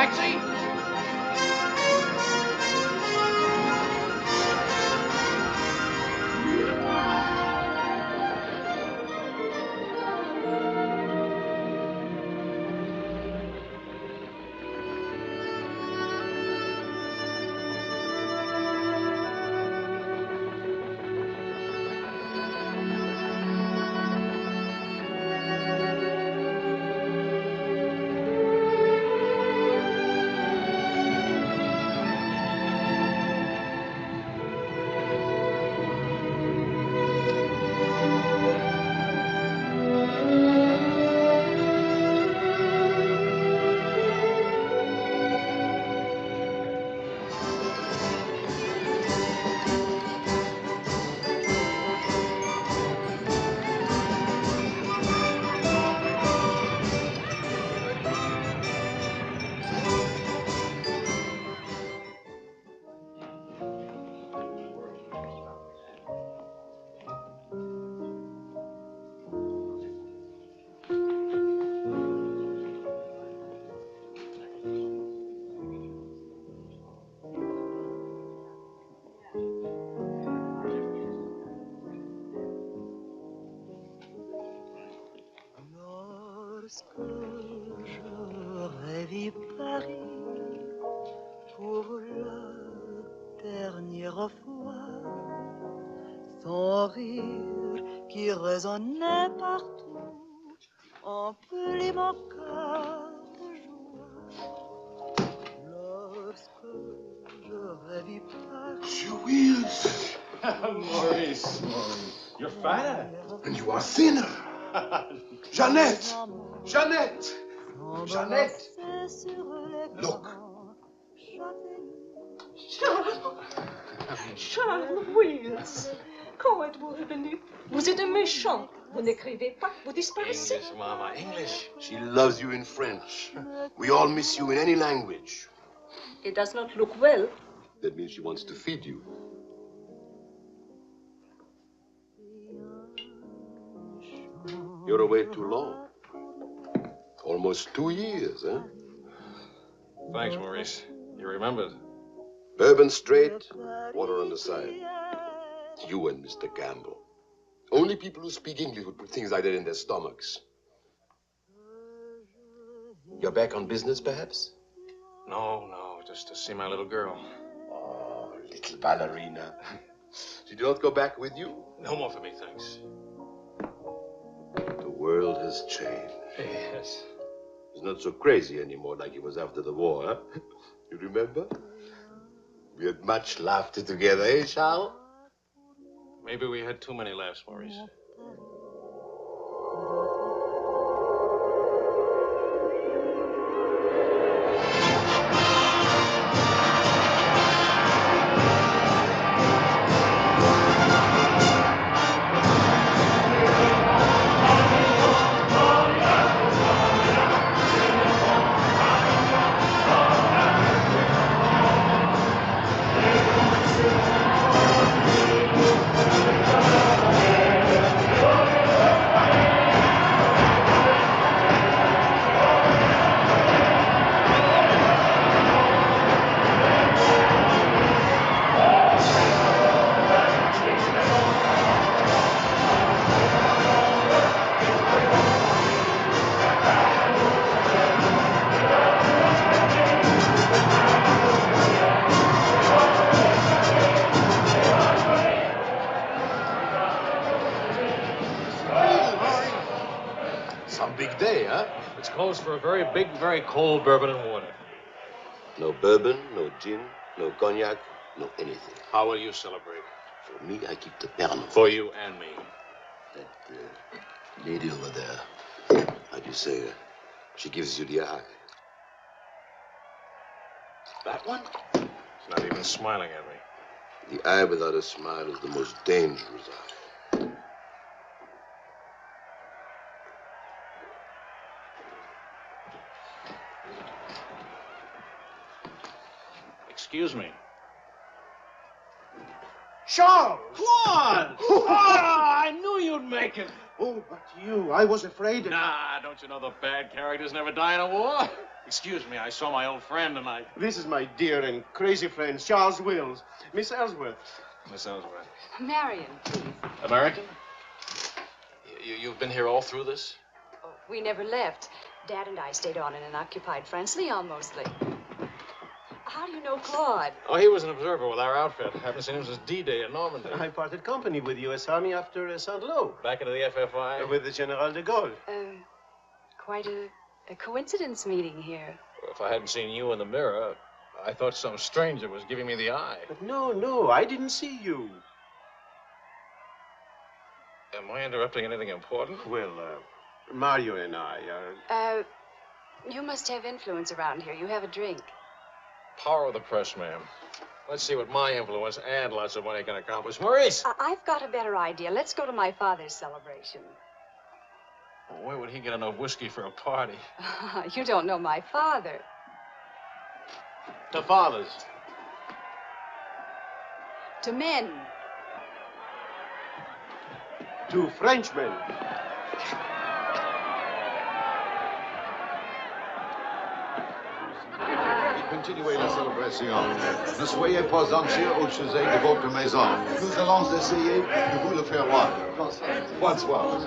Taxi! Lorsque je rêvis Paris pour la dernière fois, son rire qui résonnait partout emplit mon cœur de joie. Lorsque je rêvis Paris. Julius! Maurice, you're fatter. And you are thinner. Jeannette! Jeannette! Jeannette! Look. Charles Wills, quand êtes-vous revenu? Vous êtes un méchant. Vous n'écrivez pas, vous disparaissez. English, Mama, English. She loves you in French. We all miss you in any language. It does not look well. That means she wants to feed you. You're away too long. Almost 2 years, huh? Thanks, Maurice. You remembered. Bourbon straight, water on the side. You and Mr. Campbell. Only people who speak English would put things like that in their stomachs. You're back on business, perhaps? No, just to see my little girl. Oh, little ballerina. She did not go back with you? No more for me, thanks. The world has changed. Yes. It's not so crazy anymore like it was after the war, huh? You remember? We had much laughter together, eh, Charles? Maybe we had too many laughs, Maurice. For a very big, very cold bourbon and water. No bourbon, no gin, no cognac, no anything. How will you celebrate? For me, I keep the Pernod. For you and me. That lady over there, how do you say, she gives you the eye. That one? She's not even smiling at me. The eye without a smile is the most dangerous eye. Excuse me. Charles! Come on! Oh, I knew you'd make it. Oh, but you, I was afraid. Nah, don't you know the bad characters never die in a war? Excuse me, I saw my old friend and I... This is my dear and crazy friend, Charles Wills. Miss Ellsworth. Miss Ellsworth. Marion, please. American? You've been here all through this? Oh, we never left. Dad and I stayed on in an occupied France, Leon mostly. How do you know Claude? Oh, he was an observer with our outfit. Haven't seen him since D-Day in Normandy. I parted company with the U.S. Army after Saint-Lô. Back into the FFI? With the General de Gaulle. Quite a coincidence meeting here. Well, if I hadn't seen you in the mirror, I thought some stranger was giving me the eye. But no, I didn't see you. Am I interrupting anything important? Well, Mario and I are... You must have influence around here. You have a drink. Power of the press, ma'am. Let's see what my influence and lots of money can accomplish. Maurice! I've got a better idea. Let's go to my father's celebration. Well, where would he get enough whiskey for a party? You don't know my father. To fathers. To men. To Frenchmen. Continuez la célébration. Ne soyez pas anxieux au sujet de votre maison. Nous allons essayer de vous le faire voir. Bonsoir.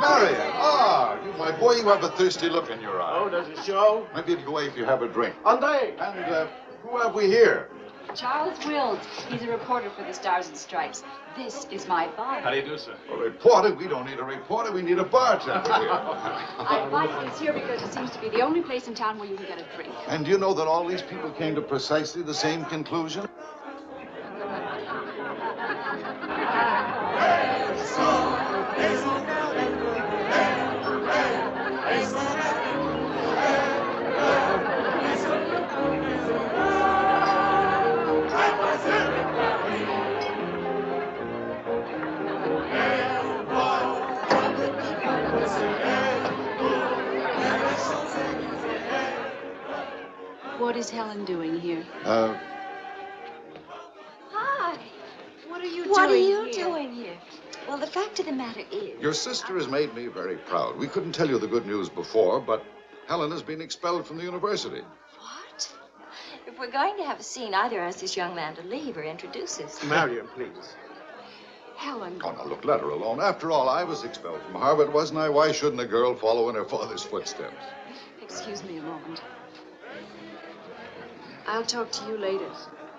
Marion, you, my boy, you have a thirsty look in your eye. Oh, does it show? Maybe it'll go away if you have a drink. André! And who have we here? Charles Wills. He's a reporter for the Stars and Stripes. This is my father. How do you do, sir? A reporter? We don't need a reporter. We need a bartender here. I invited this here because it seems to be the only place in town where you can get a drink. And do you know that all these people came to precisely the same conclusion? What is Helen doing here? Hi. What are you doing here? Well, the fact of the matter is... Your sister has made me very proud. We couldn't tell you the good news before, but Helen has been expelled from the university. What? If we're going to have a scene, either ask this young man to leave or introduce us. Marion, please. Helen. Oh, now, look, let her alone. After all, I was expelled from Harvard, wasn't I? Why shouldn't a girl follow in her father's footsteps? Excuse me a moment. I'll talk to you later.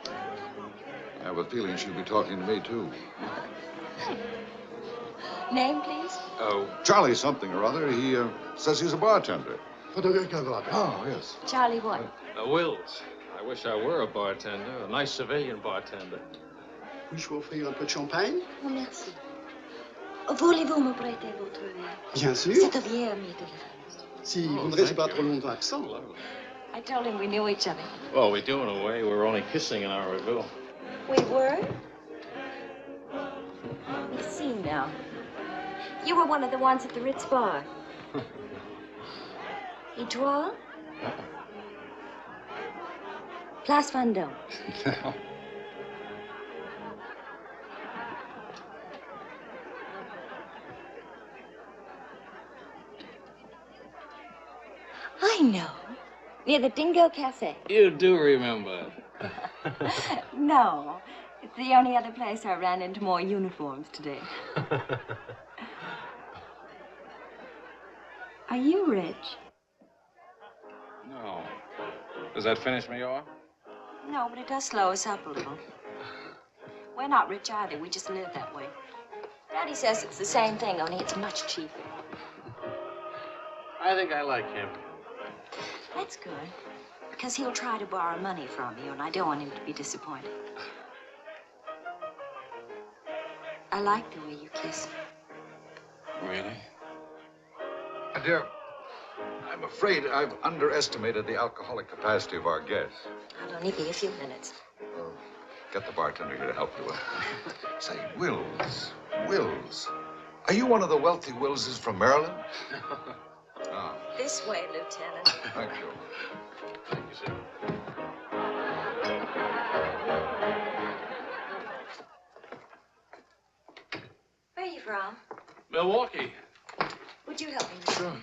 I have a feeling she'll be talking to me, too. Name, please? Oh, Charlie something or other. He says he's a bartender. Oh, yes. Charlie what? Wills. I wish I were a bartender, a nice civilian bartender. Puis-je vous offrir un peu de champagne? Oh, merci. Voulez-vous me prêter votre verre? Bien sûr. C'est un vieil ami de l'Église. Si vous ne restez pas trop longtemps absent. I told him we knew each other. Well, we do in a way. We're only kissing in our review. We were? You see now. You were one of the ones at the Ritz bar. Et toi? Place Vendôme. I know. Near the Dingo Cafe. You do remember. No. It's the only other place I ran into more uniforms today. Are you rich? No. Does that finish me off? No, but it does slow us up a little. We're not rich either. We just live that way. Daddy says it's the same thing, only it's much cheaper. I think I like him. That's good. Because he'll try to borrow money from you, and I don't want him to be disappointed. I like the way you kiss. Really? My dear, I'm afraid I've underestimated the alcoholic capacity of our guests. I'll only be a few minutes. Get the bartender here to help you. Say, Wills. Are you one of the wealthy Willses from Maryland? Ah, This way, Lieutenant. thank you. Thank you, sir. Where are you from? Milwaukee. you help me? Sure.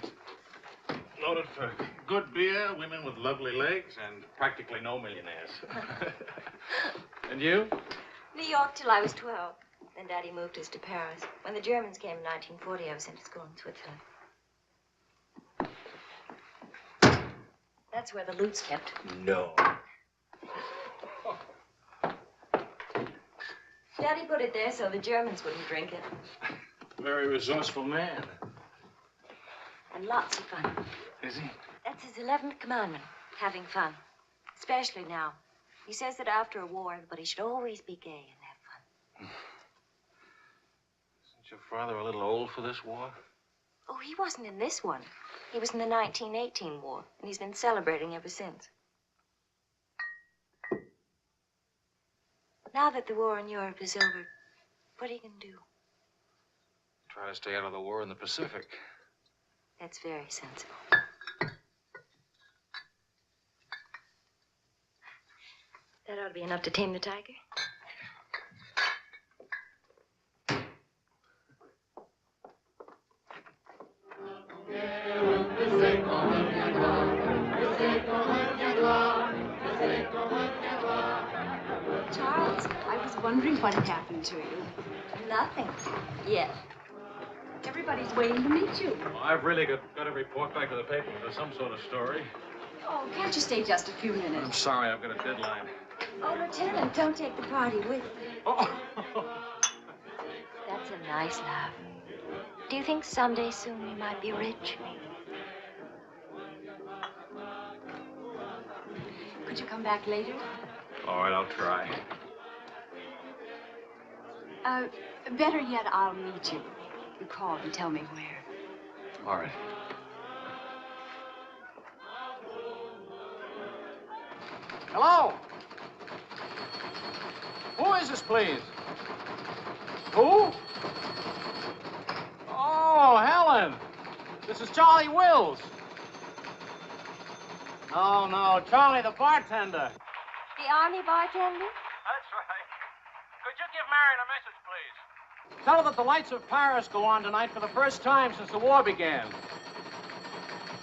Noted for good beer, women with lovely legs, and practically no millionaires. And you? New York till I was 12. Then Daddy moved us to Paris. When the Germans came in 1940, I was sent to school in Switzerland. That's where the loot's kept. No. Daddy put it there so the Germans wouldn't drink it. Very resourceful man. And lots of fun. Is he? That's his 11th commandment, having fun. Especially now. He says that after a war, everybody should always be gay and have fun. Isn't your father a little old for this war? Oh, he wasn't in this one. He was in the 1918 war, and he's been celebrating ever since. Now that the war in Europe is over, what are you going to do? Try to stay out of the war in the Pacific. That's very sensible. That ought to be enough to tame the tiger. Charles, I was wondering what had happened to you. Nothing. Yet. Everybody's waiting to meet you. Well, I've really got to report back to the paper with some sort of story. Oh, can't you stay just a few I'm minutes? sorry, I've got a deadline. Oh, Lieutenant, don't take the party with you. Oh. That's a nice laugh. Do you think someday soon we might be rich? Could you come back later? All right, I'll try. Better yet, I'll meet you. You call and tell me where. All right. Hello? Who is this, please? Who? Oh, Helen. This is Charlie Wills. No, Charlie the bartender. The Army bartender? That's right. Could you give Marion a message, please? Tell her that the lights of Paris go on tonight for the first time since the war began.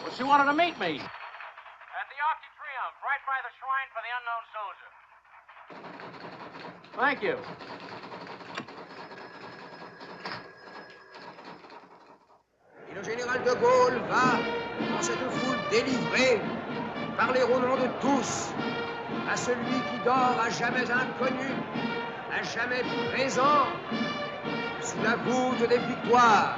Well, she wanted to meet me. At the Arc de Triomphe, right by the shrine for the unknown soldier. Thank you. Et le général de Gaulle va, dans cette foule délivrée, parler au nom de tous, à celui qui dort à jamais inconnu, à jamais présent, sous la voûte des victoires.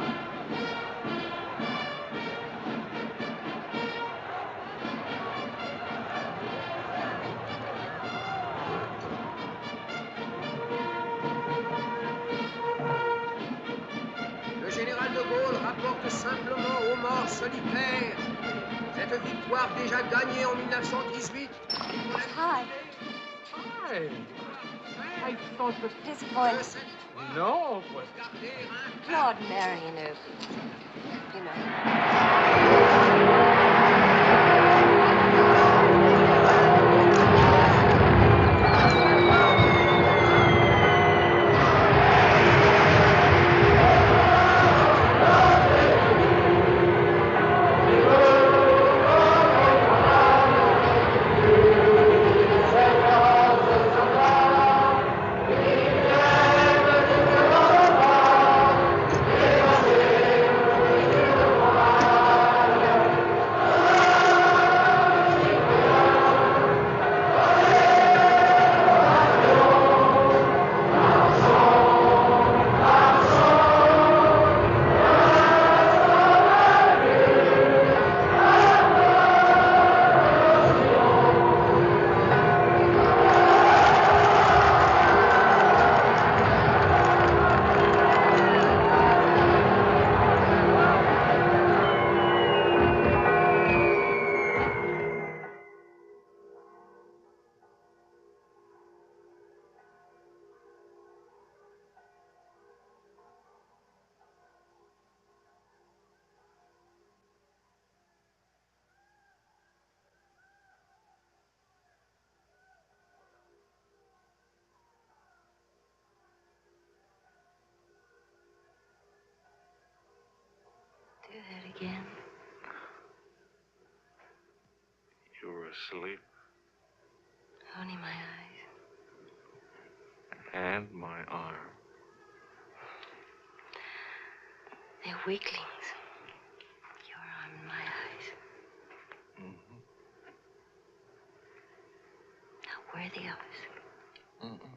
Le général de Gaulle rapporte simplement aux morts solitaires cette victoire déjà gagnée en 1918. Hi. Hi. I thought that... Disappointed. No, but... Claude Marion Irving. You know. again. You were asleep. Only my eyes. And my arm. They're weaklings. Your arm and my eyes. Mm-hmm. Not worthy of us. Mm-mm.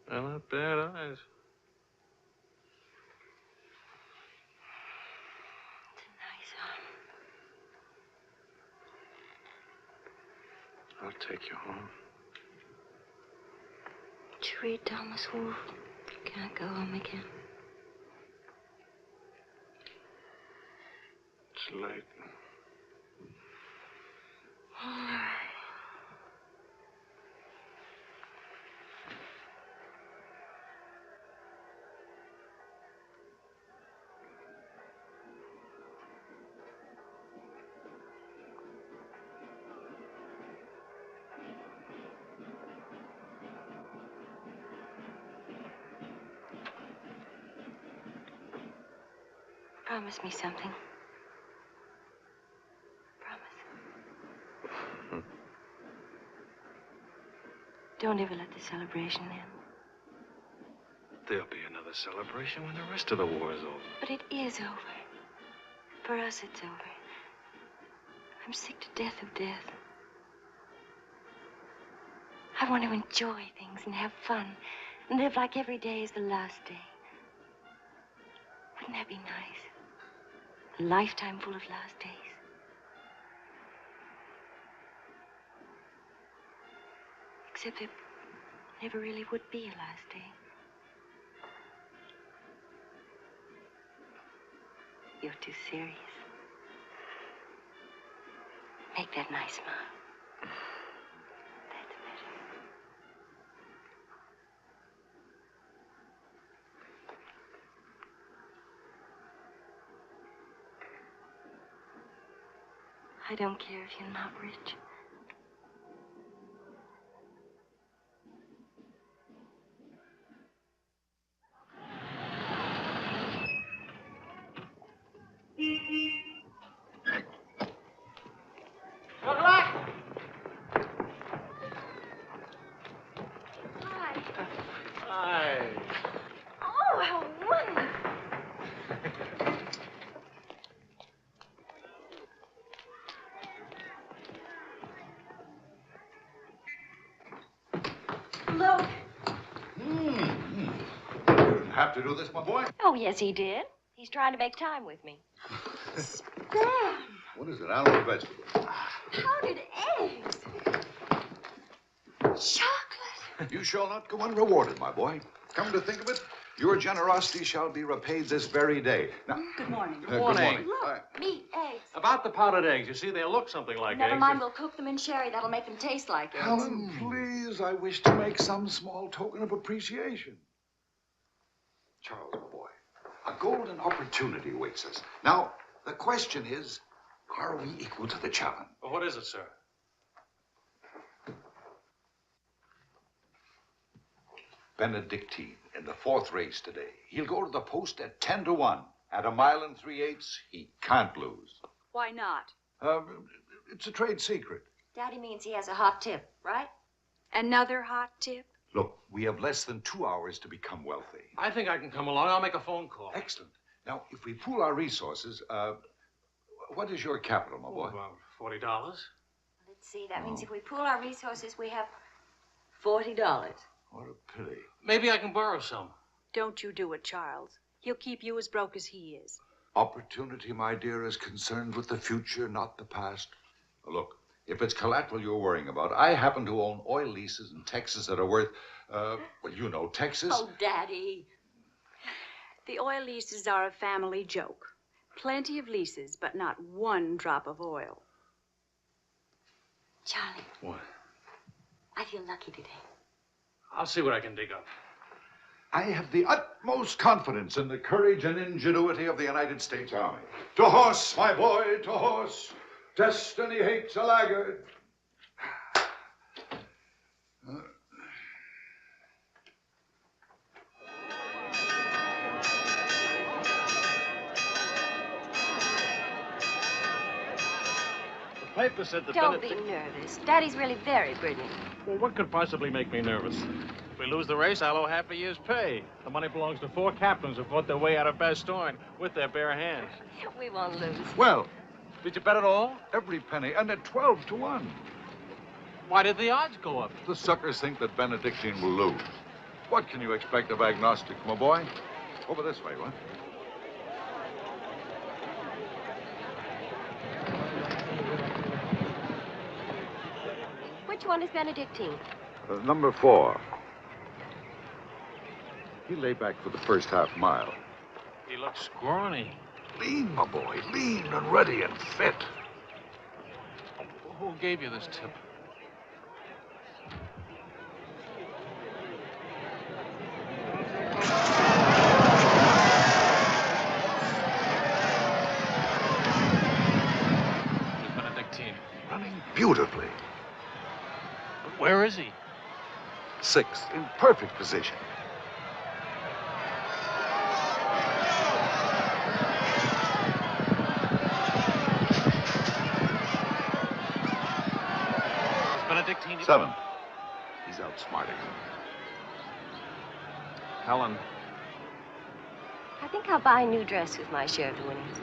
They're not bad eyes. It's a nice arm. I'll take you home. Did you read Thomas Wolfe? You can't go home again. It's late. All right. Promise me something. Promise. Don't ever let the celebration end. There'll be another celebration when the rest of the war is over. But it is over. For us, it's over. I'm sick to death of death. I want to enjoy things and have fun and live like every day is the last day. Wouldn't that be nice? A lifetime full of last days. Except there never really would be a last day. You're too serious. Make that nice smile. That's better. I don't care if you're not rich. Good luck! Hi. Hi. Oh, how wonderful. Look. You didn't have to do this, my boy. Oh, yes, he did. He's trying to make time with me. Spam. What is it? Animal vegetable. Powdered eggs. Chocolate. You shall not go unrewarded, my boy. Come to think of it, your generosity shall be repaid this very day. Now, Good morning. Good morning. Look, meat, eggs. About the powdered eggs, you see, they look something like Never eggs. mind, we'll cook them in sherry. That'll make them taste like eggs. Helen, please, I wish to make some small token of appreciation. Charles, my boy, a golden opportunity awaits us. Now, the question is, are we equal to the challenge? Well, what is it, sir? Benedictine in the 4th race today. He'll go to the post at 10-1. At 1 3/8, he can't lose. Why not? It's a trade secret. Daddy means he has a hot tip, right? Another hot tip? Look, we have less than 2 hours to become wealthy. I think I can come along. I'll make a phone call. Excellent. Now, if we pool our resources, what is your capital, my boy? About $40. Let's see. That means if we pool our resources, we have $40. What a pity. Maybe I can borrow some. Don't you do it, Charles. He'll keep you as broke as he is. Opportunity, my dear, is concerned with the future, not the past. Look, if it's collateral you're worrying about, I happen to own oil leases in Texas that are worth, well, you know, Texas. Oh, Daddy. The oil leases are a family joke. Plenty of leases, but not one drop of oil. Charlie. What? I feel lucky today. I'll see what I can dig up. I have the utmost confidence in the courage and ingenuity of the United States Army. To horse, my boy, to horse. Destiny hates a laggard. paper said that Don't be nervous. Daddy's really very brilliant. Well, what could possibly make me nervous? If we lose the race, I'll owe half a year's pay. The money belongs to 4 captains who fought their way out of Bastogne with their bare hands. We won't lose. Well, Did you bet it all? every penny, and at 12 to 1. Why did the odds go up? The suckers think that Benedictine will lose. What can you expect of agnostics, my boy? Over this way, what? Which one is Benedictine? Number 4. He lay back for the first half mile. He looks scrawny. Lean, my boy, lean and ready and fit. Who gave you this tip? Where's Benedictine? Running beautifully. But where is he? 6th, in perfect position. Benedictine. 7th. He's outsmarting him. Helen. I think I'll buy a new dress with my share of the winnings.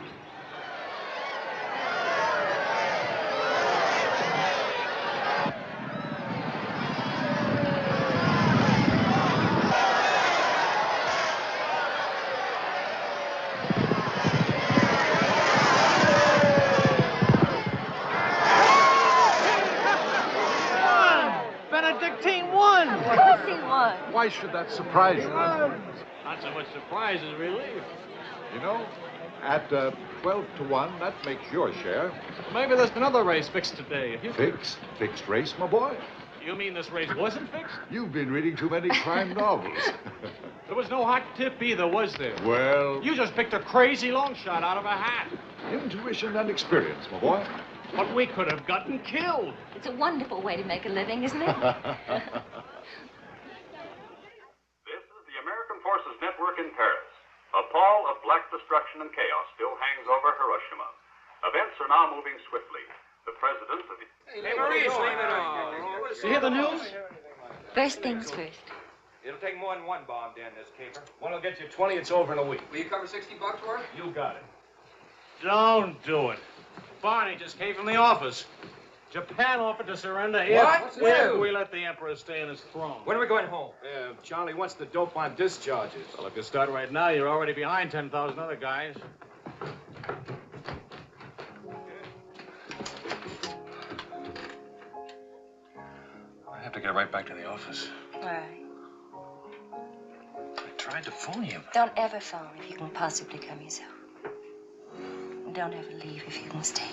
Benedictine won! Of course he won. Why should that surprise you? Not so much surprise as relief. You know, at 12 to 1, that makes your share. Maybe there's another race fixed today. Fixed race, my boy. You mean this race wasn't fixed? You've been reading too many crime novels. There was no hot tip either, was there? Well, You just picked a crazy long shot out of a hat. intuition and experience, my boy. But we could have gotten killed. It's a wonderful way to make a living, isn't it? This is the American Forces Network in Paris. A pall of black destruction and chaos still hangs over Hiroshima. Events are now moving swiftly. The president of the... Hey, Maurice, leave it on. You hear the news? First things first. It'll take more than one bomb down this caper. One will get you 20, it's over in a week. Will you cover $60 for it? You got it. Don't do it. Barney just came from the office. Japan offered to surrender What? if we let the Emperor stay in his throne. When are we going home? Charlie wants the dope on discharges. Well, if you start right now, you're already behind 10,000 other guys. I have to get right back to the office. All right. I tried to phone you. Don't ever phone if you can possibly come yourself. And don't ever leave if you can stay.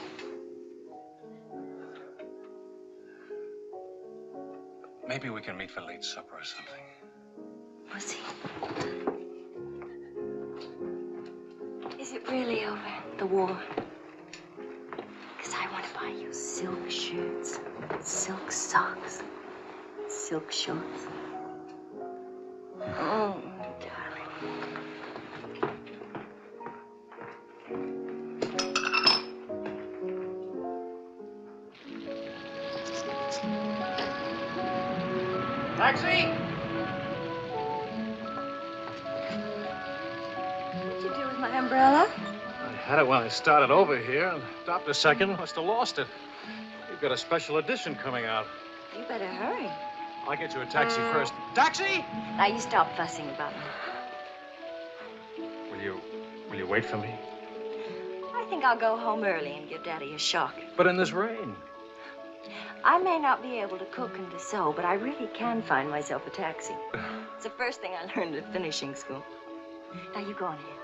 Maybe we can meet for late supper or something. We'll see. Is it really over, the war? Because I want to buy you silk shirts, silk socks, silk shorts. Oh, darling. Taxi! What'd you do with my umbrella? I had it when I started over here and stopped a second. Must have lost it. You've got a special edition coming out. You better hurry. I'll get you a taxi first. Taxi! Now you stop fussing about me. Will you wait for me? I think I'll go home early and give Daddy a shock. But in this rain. I may not be able to cook and to sew, but I really can find myself a taxi. It's the first thing I learned at finishing school. Now you go on ahead.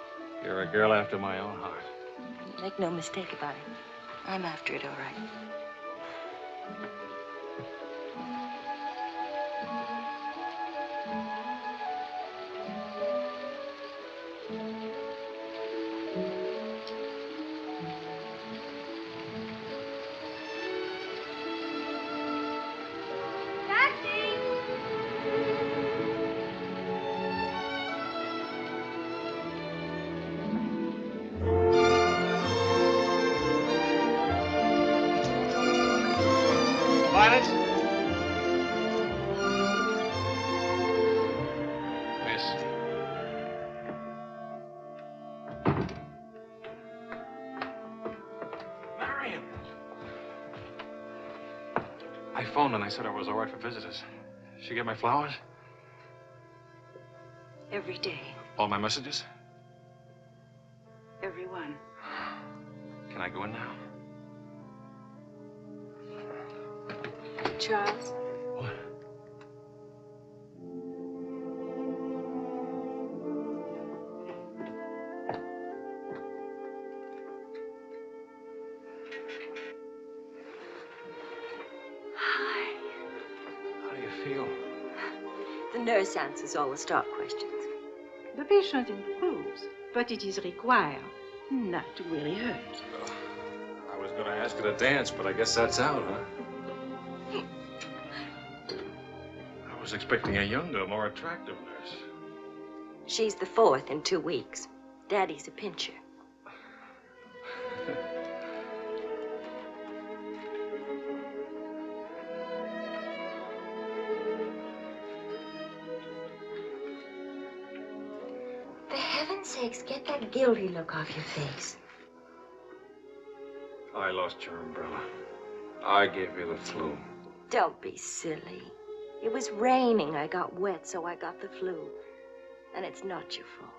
You're a girl after my own heart. Make no mistake about it. I'm after it, all right. planets? Miss. Marion! I phoned and I said I was all right for visitors. She get my flowers? Every day. All my messages? Everyone. Can I go in now? Charles? What? Hi. How do you feel? The nurse answers all the stock questions. The patient improves, but it is required not to really hurt. I was going to ask her to dance, but I guess that's out, huh? I was expecting a younger, more attractive nurse. She's the 4th in 2 weeks. Daddy's a pincher. For heaven's sakes, get that guilty look off your face. I lost your umbrella. I gave you the flu. Don't be silly. It was raining. I got wet, so I got the flu. And it's not your fault.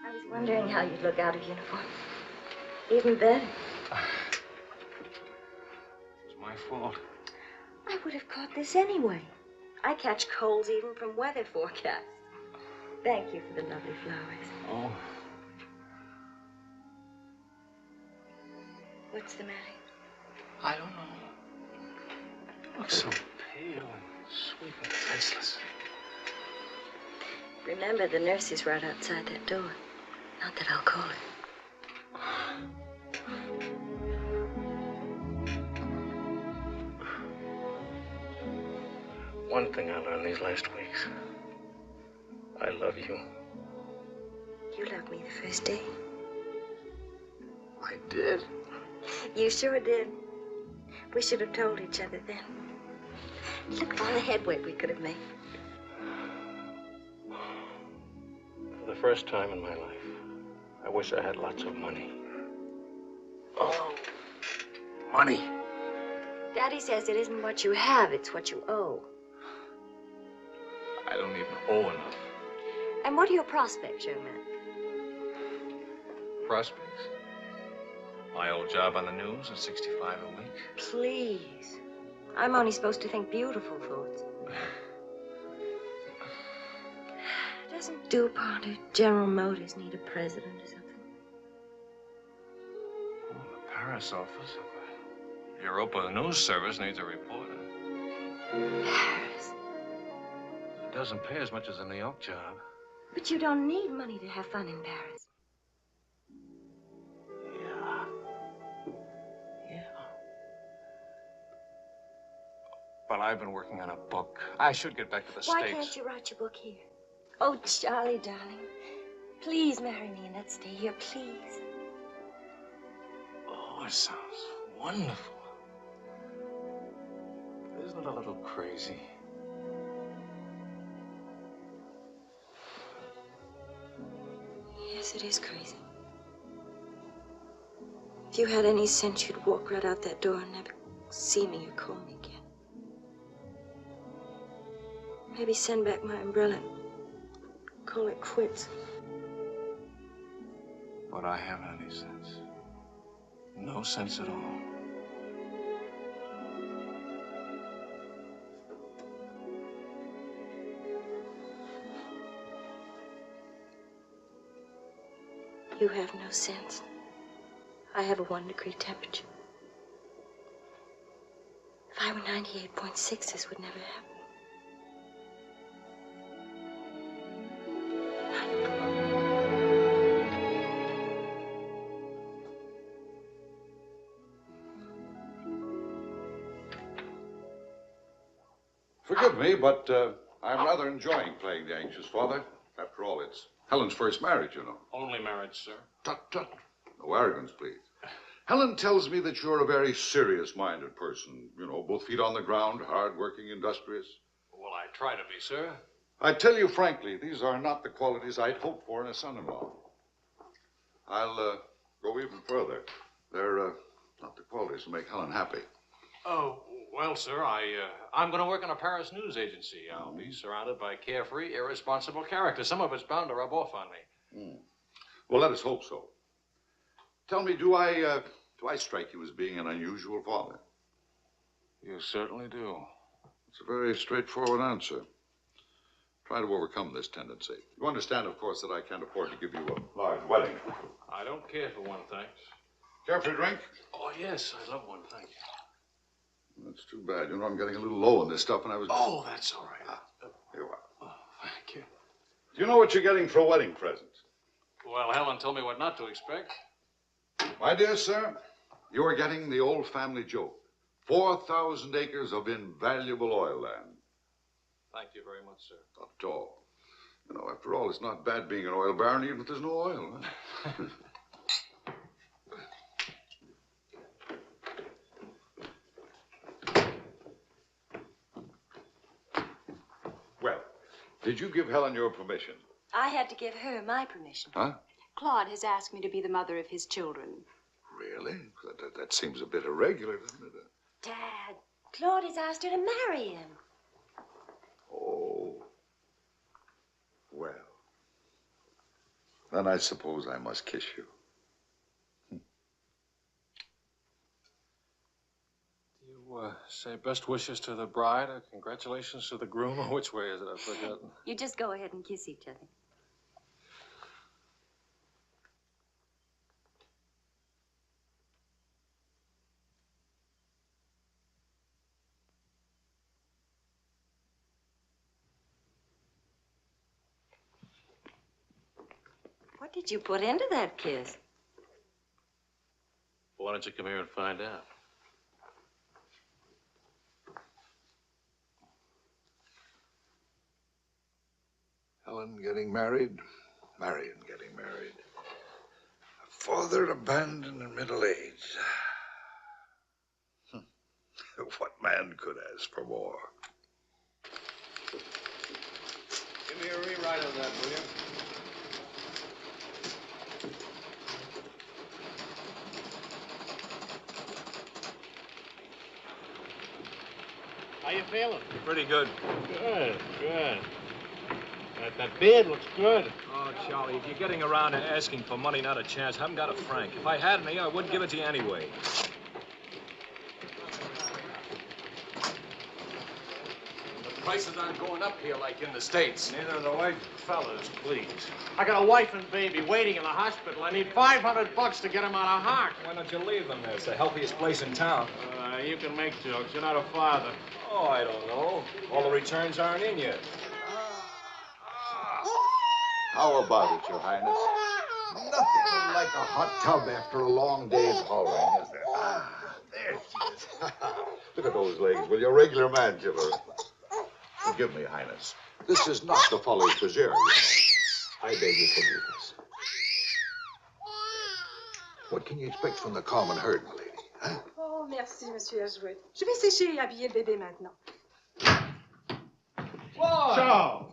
I was wondering how you'd look out of uniform. Even better. It was my fault. I would have caught this anyway. I catch colds even from weather forecasts. Thank you for the lovely flowers. Oh. What's the matter? I don't know. You look so pale and sweet and faceless. Remember, the nurse is right outside that door. Not that I'll call her. One thing I learned these last weeks. I love you. You loved me the first day. I did. You sure did. We should have told each other then. Look at all the headway we could have made. For the first time in my life, I wish I had lots of money. Oh, money. Daddy says it isn't what you have, it's what you owe. I don't even owe enough. And what are your prospects, young man? Prospects? My old job on the news at 65 a week. Please. I'm only supposed to think beautiful thoughts. Doesn't DuPont or General Motors need a president or something? Oh, the Paris office of the Europa News Service needs a reporter. Paris? It doesn't pay as much as a New York job. But you don't need money to have fun in Paris. But I've been working on a book. I should get back to the Why States. can't you write your book here? Oh, Charlie, darling. Please marry me and let's stay here, please. Oh, it sounds wonderful. Isn't it a little crazy? Yes, it is crazy. If you had any sense, you'd walk right out that door and never see me or call me again. Maybe send back my umbrella and call it quits. But I haven't any sense. No sense at all. You have no sense. I have a 1-degree temperature. If I were 98.6, this would never happen. Forgive me, but I'm rather enjoying playing the anxious father. After all, it's Helen's first marriage, you know. Only marriage, sir. Tut, tut. No arrogance, please. Helen tells me that you're a very serious-minded person. You know, both feet on the ground, hard-working, industrious. Well, I try to be, sir. I tell you frankly, these are not the qualities I'd hoped for in a son-in-law. I'll go even further. They're not the qualities that make Helen happy. Oh, well, sir, I'm going to work in a Paris news agency. I'll be surrounded by carefree, irresponsible characters. Some of it's bound to rub off on me. Well, let us hope so. Tell me, do I strike you as being an unusual father? You certainly do. It's a very straightforward answer. Try to overcome this tendency. You understand, of course, that I can't afford to give you a large wedding. I don't care for one, thanks. Care for a drink? Oh, yes, I love one, thank you. That's too bad. You know, I'm getting a little low on this stuff, and I was... Oh, that's all right. Here you are. Oh, thank you. Do you know what you're getting for a wedding present? Well, Helen told me what not to expect. My dear sir, you are getting the old family joke. 4,000 acres of invaluable oil land. Thank you very much, sir. Not at all. You know, after all, it's not bad being an oil baron, even if there's no oil. Huh? Well, did you give Helen your permission? I had to give her my permission. Huh? Claude has asked me to be the mother of his children. Really? That seems a bit irregular, doesn't it? Dad, Claude has asked her to marry him. Oh. Well. Then I suppose I must kiss you. You say best wishes to the bride or congratulations to the groom, or which way is it? I've forgotten. You just go ahead and kiss each other. What did you put into that kiss? Why don't you come here and find out? Helen getting married, Marion getting married. A father abandoned in middle age. What man could ask for more? Give me a rewrite of that, will you? How you feeling? Pretty good. Good, good. That beard looks good. Oh, Charlie, if you're getting around and asking for money, not a chance. I haven't got a franc. If I had any, I wouldn't give it to you anyway. The prices aren't going up here like in the States. Neither are the white fellas, please. I got a wife and baby waiting in the hospital. I need $500 to get them out of Hart. Why don't you leave them there? It's the healthiest place in town. You can make jokes. You're not a father. Oh, I don't know. All the returns aren't in yet. How about it, Your Highness? Nothing like a hot tub after a long day's hollering, is there? There she is. Look at those legs. Will you, a regular man give her? Forgive me, Highness. This is not the folly of Fitzgerald. I beg your forgiveness. What can you expect from the common herd, my lady? Huh? Oh, merci, Monsieur Ashwood. Je vais sécher et habiller le bébé maintenant. Whoa! Charles!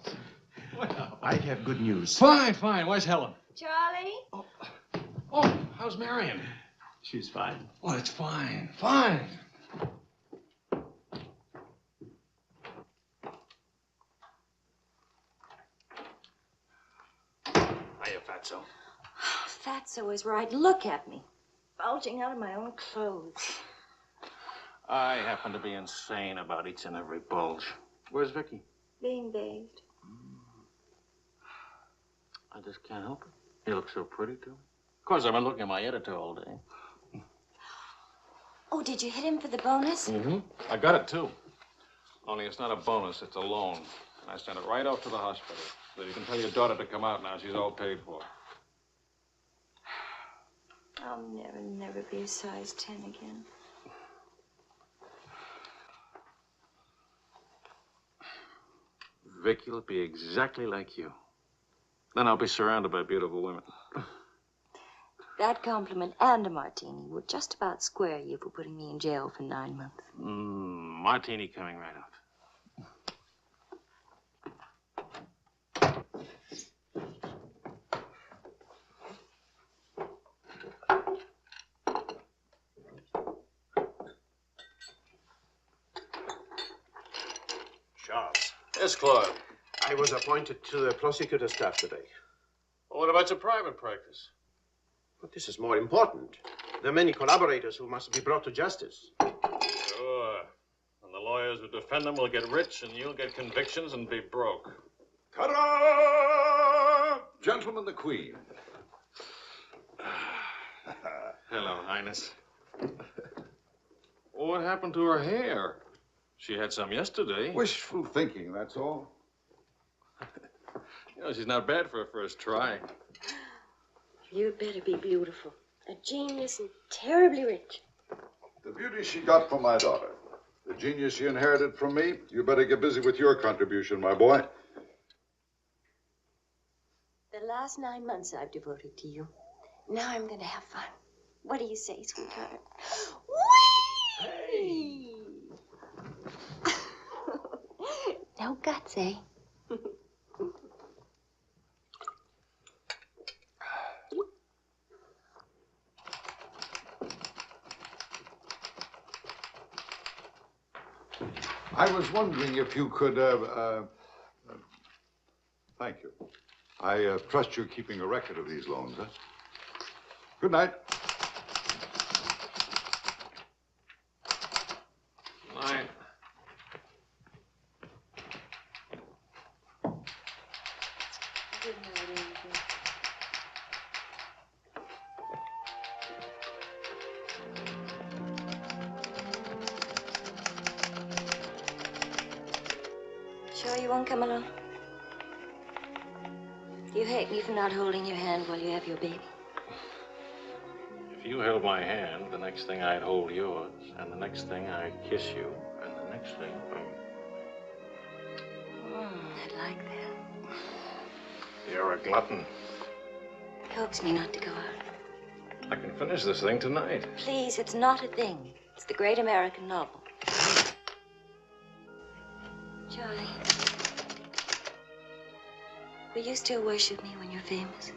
Well, I have good news. Fine, fine. Where's Helen? Charlie? Oh, how's Marion? She's fine. Oh, it's fine, fine. Hiya, Fatso. Fatso is right. Look at me. Bulging out of my own clothes. I happen to be insane about each and every bulge. Where's Vicky? Being bathed. I just can't help it. He looks so pretty, too. Of course, I've been looking at my editor all day. Oh, did you hit him for the bonus? Mm-hmm. I got it, too. Only it's not a bonus, it's a loan. And I sent it right off to the hospital. So you can tell your daughter to come out now. She's all paid for. I'll never be a size 10 again. Vicky'll be exactly like you. Then I'll be surrounded by beautiful women. That compliment and a martini would just about square you for putting me in jail for 9 months. Martini coming right up. Charles, Yes, Claude. I was appointed to the prosecutor's staff today. Well, what about your private practice? But this is more important. There are many collaborators who must be brought to justice. Sure. And the lawyers who defend them will get rich, and you'll get convictions and be broke. Ta-da! Gentlemen, the Queen. Hello, Highness. What happened to her hair? She had some yesterday. Wishful thinking, that's all. You know, she's not bad for a first try. You'd better be beautiful. A genius and terribly rich. The beauty she got from my daughter. The genius she inherited from me. You better get busy with your contribution, my boy. The last 9 months I've devoted to you. Now I'm going to have fun. What do you say, sweetheart? Whee! No guts, eh? I was wondering if you could, thank you. I trust you're keeping a record of these loans, huh? Good night. Night. Good night, Angel. Sure you won't come along? You hate me for not holding your hand while you have your baby. If you held my hand, the next thing I'd hold yours, and the next thing I'd kiss you, and the next thing, I'd like that. You're a glutton. Coax me not to go out. I can finish this thing tonight. Please, it's not a thing. It's the great American novel. Charlie, will you still worship me when you're famous?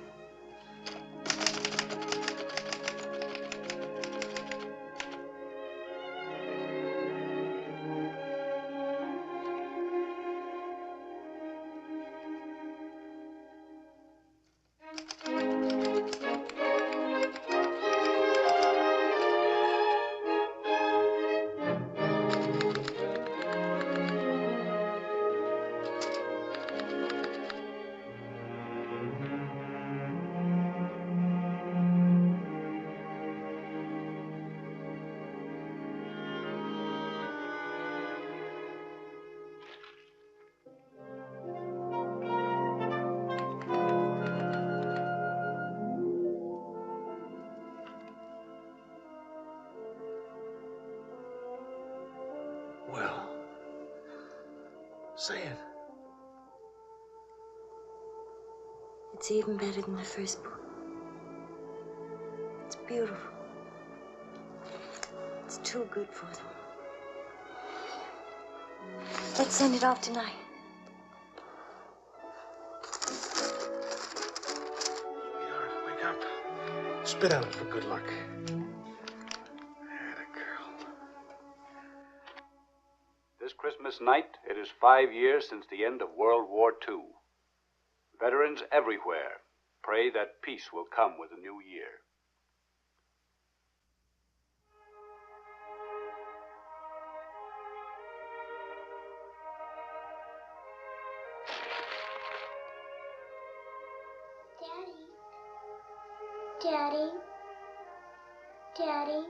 Well, say it. It's even better than the first book. It's beautiful. It's too good for them. Let's send it off tonight. Sweetheart, wake up. Spit on it for good luck. This Christmas night, it is 5 years since the end of World War II. Veterans everywhere pray that peace will come with the new year. Daddy. Daddy.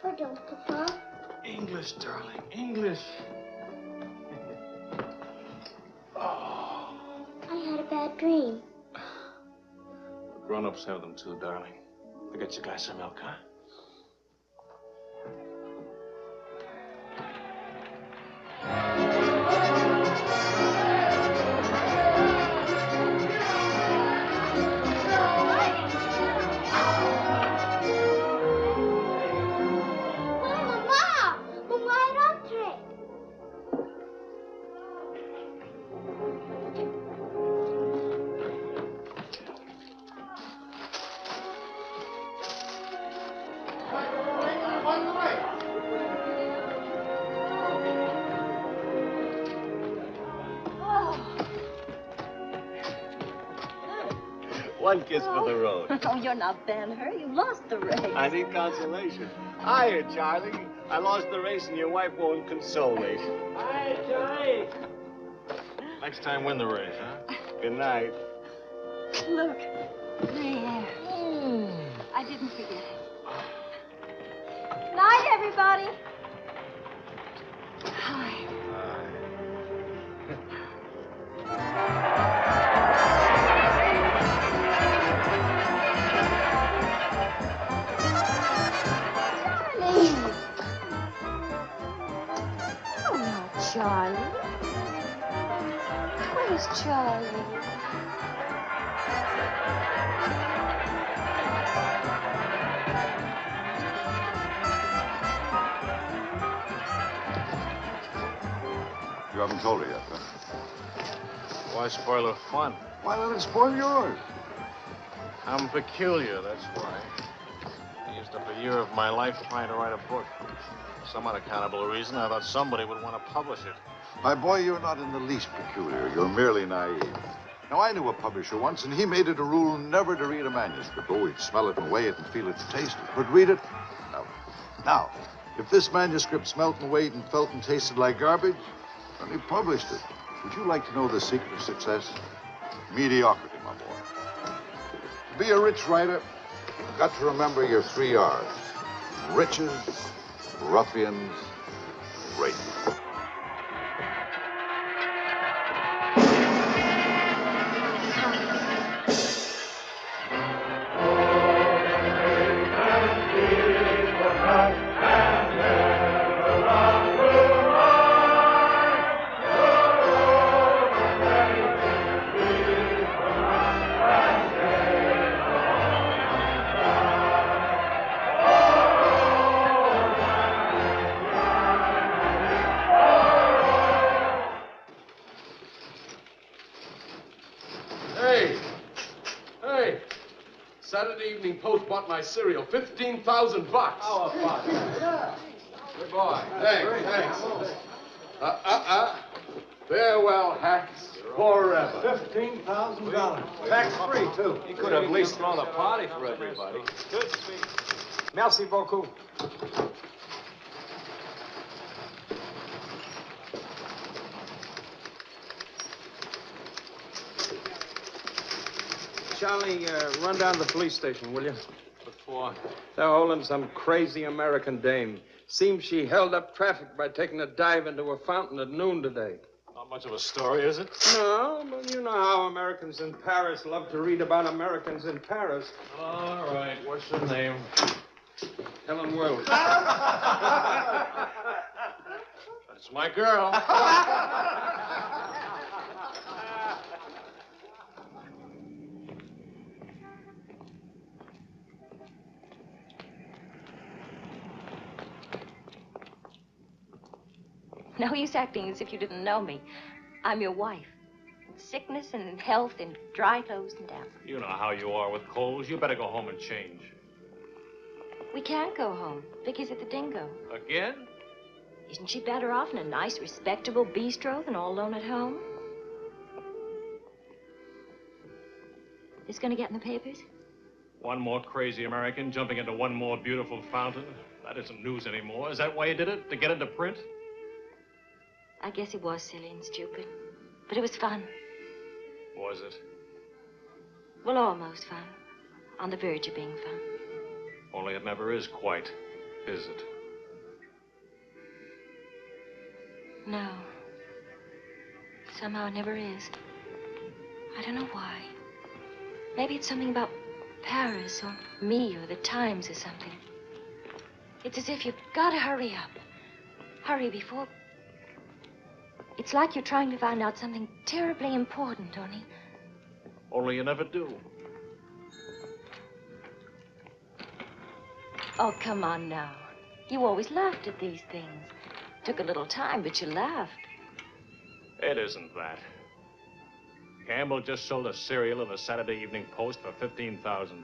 Pardon, Papa. English, darling, English. I had a bad dream. Grown-ups have them too, darling. I'll get you a glass of milk, huh? One kiss for the road. Oh, you're not Ben-Hur. You lost the race. I need consolation. Hiya, Charlie. I lost the race and your wife won't console me. Hi, Charlie. Next time, win the race, huh? Good night. Look, there. I didn't forget it. Night, everybody. Hi. Charlie? Where's Charlie? You haven't told her yet, huh? Why spoil her fun? Why let it spoil yours? I'm peculiar, that's why. I used up a year of my life trying to write a book. For some unaccountable reason, I thought somebody would want to publish it. My boy, you're not in the least peculiar. You're merely naive. Now, I knew a publisher once, and he made it a rule never to read a manuscript. Oh, he'd smell it and weigh it and feel it and taste it. But read it? No. Now, if this manuscript smelt and weighed and felt and tasted like garbage, then he published it. Would you like to know the secret of success? Mediocrity, my boy. To be a rich writer, you've got to remember your 3 R's. Riches, ruffians, rape. Saturday Evening Post bought my cereal. $15,000. How about it? Yeah. Good boy. Thanks. Farewell hats forever. $15,000. Tax-free, too. He could have at least thrown a party for everybody. Good speech. Merci beaucoup. Charlie, run down to the police station, will you? What for? They're holding some crazy American dame. Seems she held up traffic by taking a dive into a fountain at noon today. Not much of a story, is it? No, but you know how Americans in Paris love to read about Americans in Paris. All right. What's her name? Helen Wells. That's my girl. No use acting as if you didn't know me. I'm your wife. In sickness and in health, in dry clothes and damp. You know how you are with colds. You better go home and change. We can't go home. Vicky's at the Dingo. Again? Isn't she better off in a nice, respectable bistro than all alone at home? This gonna get in the papers? One more crazy American jumping into one more beautiful fountain. That isn't news anymore. Is that why you did it? To get into print? I guess it was silly and stupid. But it was fun. Was it? Well, almost fun. On the verge of being fun. Only it never is quite, is it? No. Somehow it never is. I don't know why. Maybe it's something about Paris or me or the Times or something. It's as if you've got to hurry up. Hurry before It's like you're trying to find out something terribly important, Tony. Only you never do. Oh, come on now. You always laughed at these things. Took a little time, but you laughed. It isn't that. Campbell just sold a serial in the Saturday Evening Post for $15,000.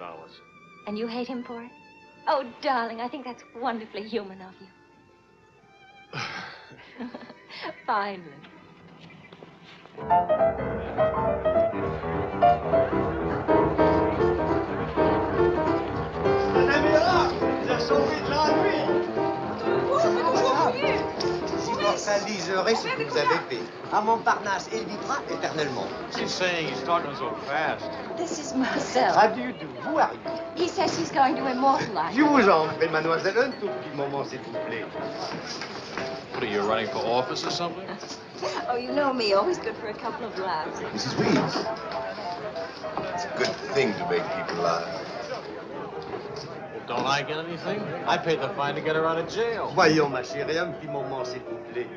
And you hate him for it? Oh, darling, I think that's wonderfully human of you. Finally. Madame est là. Vous a sauvé de l'ennui. Si immortaliserai ce que vous avez fait. À Montparnasse, il vivra éternellement. She's saying he's talking so fast. This is Marcel. How do you do? Who are you? He says he's going to immortalize. Je vous en prie, mademoiselle, un tout petit moment, s'il vous plaît. What are you, running for office or something? Oh, you know me, always good for a couple of laughs. Mrs. Reeves. It's a good thing to make people laugh. Well, don't I get anything? I paid the fine to get her out of jail. Voyons, ma chérie, un petit moment, s'il vous plaît.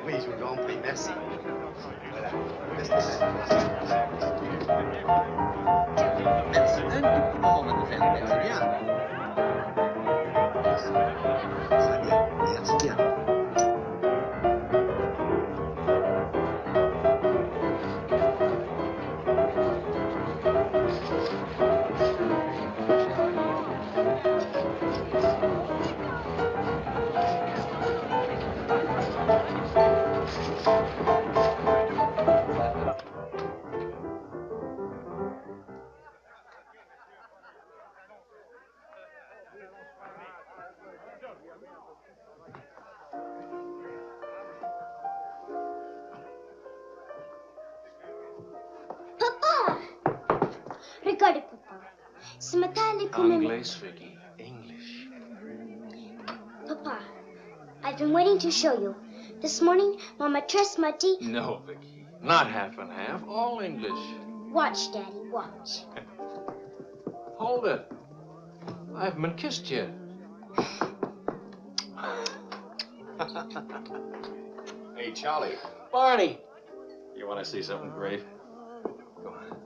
Oui, je vous en prie, merci. Voilà. Merci, un tout petit moment, mademoiselle. Merci bien. Merci bien. Papa! Regardez, papa. Ce matin, elle est comme English, Vicky. English. Papa, I've been waiting to show you. This morning, Mama dressed my tea. No, Vicky. Not half and half. All English. Watch, Daddy, watch. Hold it. I haven't been kissed yet. Hey, Charlie. Barney. You want to see something great? Go on.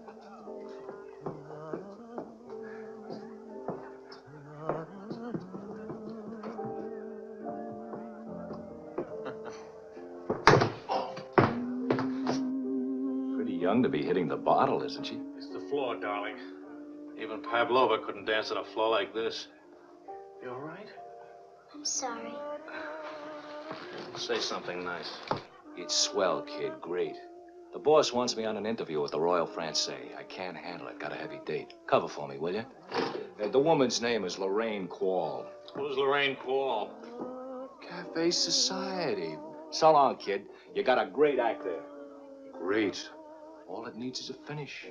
Pretty young to be hitting the bottle, isn't she? It's the floor, darling. Even Pavlova couldn't dance on a floor like this. You all right? I'm sorry. Say something nice. It's swell, kid. Great. The boss wants me on an interview with the Royal Francais. I can't handle it. Got a heavy date. Cover for me, will you? The woman's name is Lorraine Quall. Who's Lorraine Quall? Cafe Society. So long, kid. You got a great act there. Great. All it needs is a finish.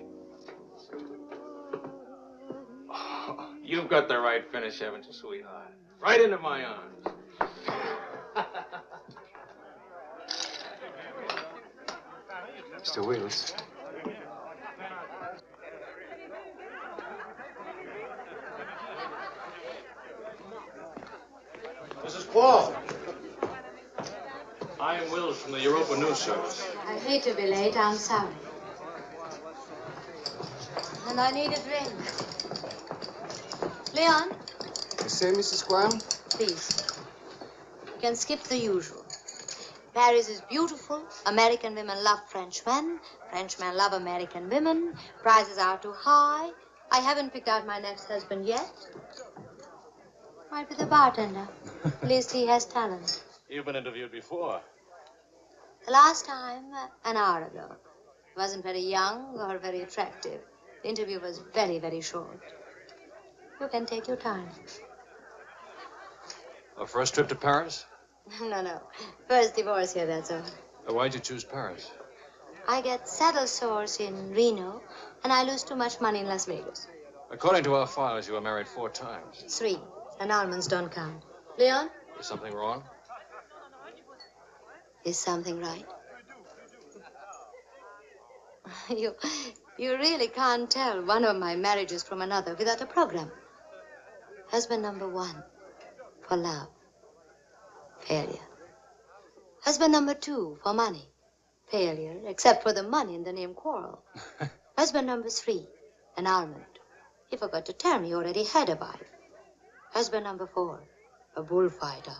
Oh, you've got the right finish, haven't you, sweetheart? Right into my arms. Mr. Wills. Mrs. Quall. I am Wills from the Europa News Service. I hate to be late. I'm sorry. And I need a drink. Leon, You say, Mrs. Graham? please. You can skip the usual. Paris is beautiful. American women love French men. French men love American women. Prices are too high. I haven't picked out my next husband yet. Might be the bartender. At least he has talent. You've been interviewed before. The last time, an hour ago. He wasn't very young or very attractive. The interview was very, very short. You can take your time. A first trip to Paris? No. First divorce here, that's all. Why'd you choose Paris? I get saddle sores in Reno, and I lose too much money in Las Vegas. According to our files, you were married 4 times. 3. And almonds don't count. Leon, Is something wrong? is something right? You really can't tell one of my marriages from another without a program. Husband number 1, for love. Failure. Husband number 2, for money. Failure, except for the money and the name Quarrel. Husband number 3, an almond. He forgot to tell me he already had a wife. Husband number 4, a bullfighter.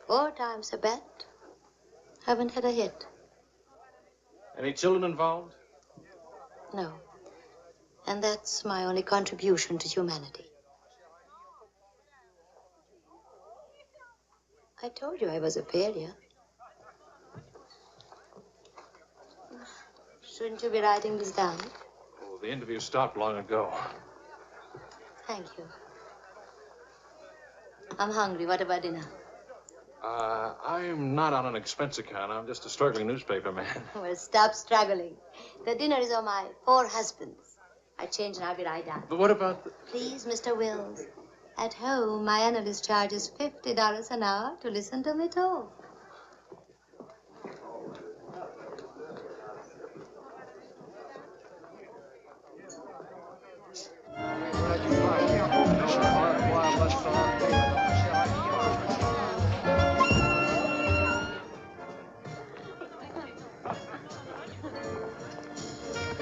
4 times a bet. Haven't had a hit. Any children involved? No. And that's my only contribution to humanity. I told you I was a failure. Shouldn't you be writing this down? Oh, the interview stopped long ago. Thank you. I'm hungry. What about dinner? I'm not on an expense account. I'm just a struggling newspaper man. Well, stop struggling. The dinner is on my 4 husbands. I change and I'll be right down. But what about the... Please, Mr. Wills. At home, my analyst charges $50 an hour to listen to me talk.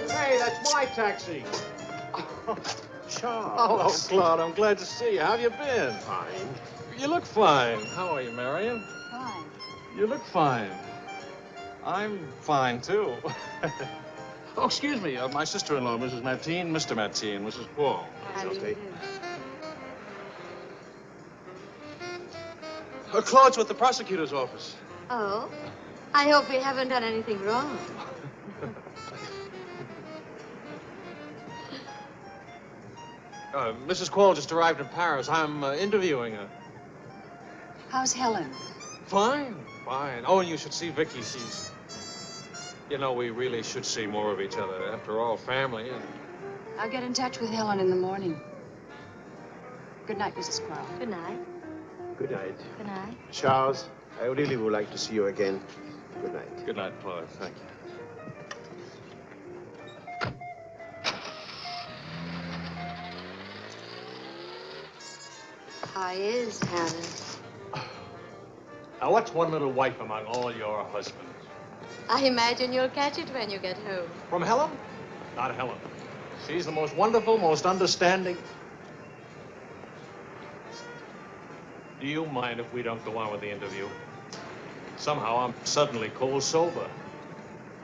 Hey, that's my taxi. Charles. Hello, Claude. I'm glad to see you. How have you been? Fine. You look fine. How are you, Marion? Fine. You look fine. I'm fine, too. Oh, excuse me. My sister-in-law, Mrs. Mateen, Mr. Mateen, Mrs. Paul. Claude's with the prosecutor's office. Oh? I hope we haven't done anything wrong. Mrs. Quall just arrived in Paris. I'm interviewing her. How's Helen? Fine, fine. Oh, and you should see Vicky. She's... You know, we really should see more of each other. After all, family. And... I'll get in touch with Helen in the morning. Good night, Mrs. Quall. Good night. Good night. Good night. Charles, I really would like to see you again. Good night. Good night, Claude. Thank you. How is Helen? Now, what's one little wife among all your husbands? I imagine you'll catch it when you get home. From Helen? Not Helen. She's the most wonderful, most understanding. Do you mind if we don't go on with the interview? Somehow I'm suddenly cold sober.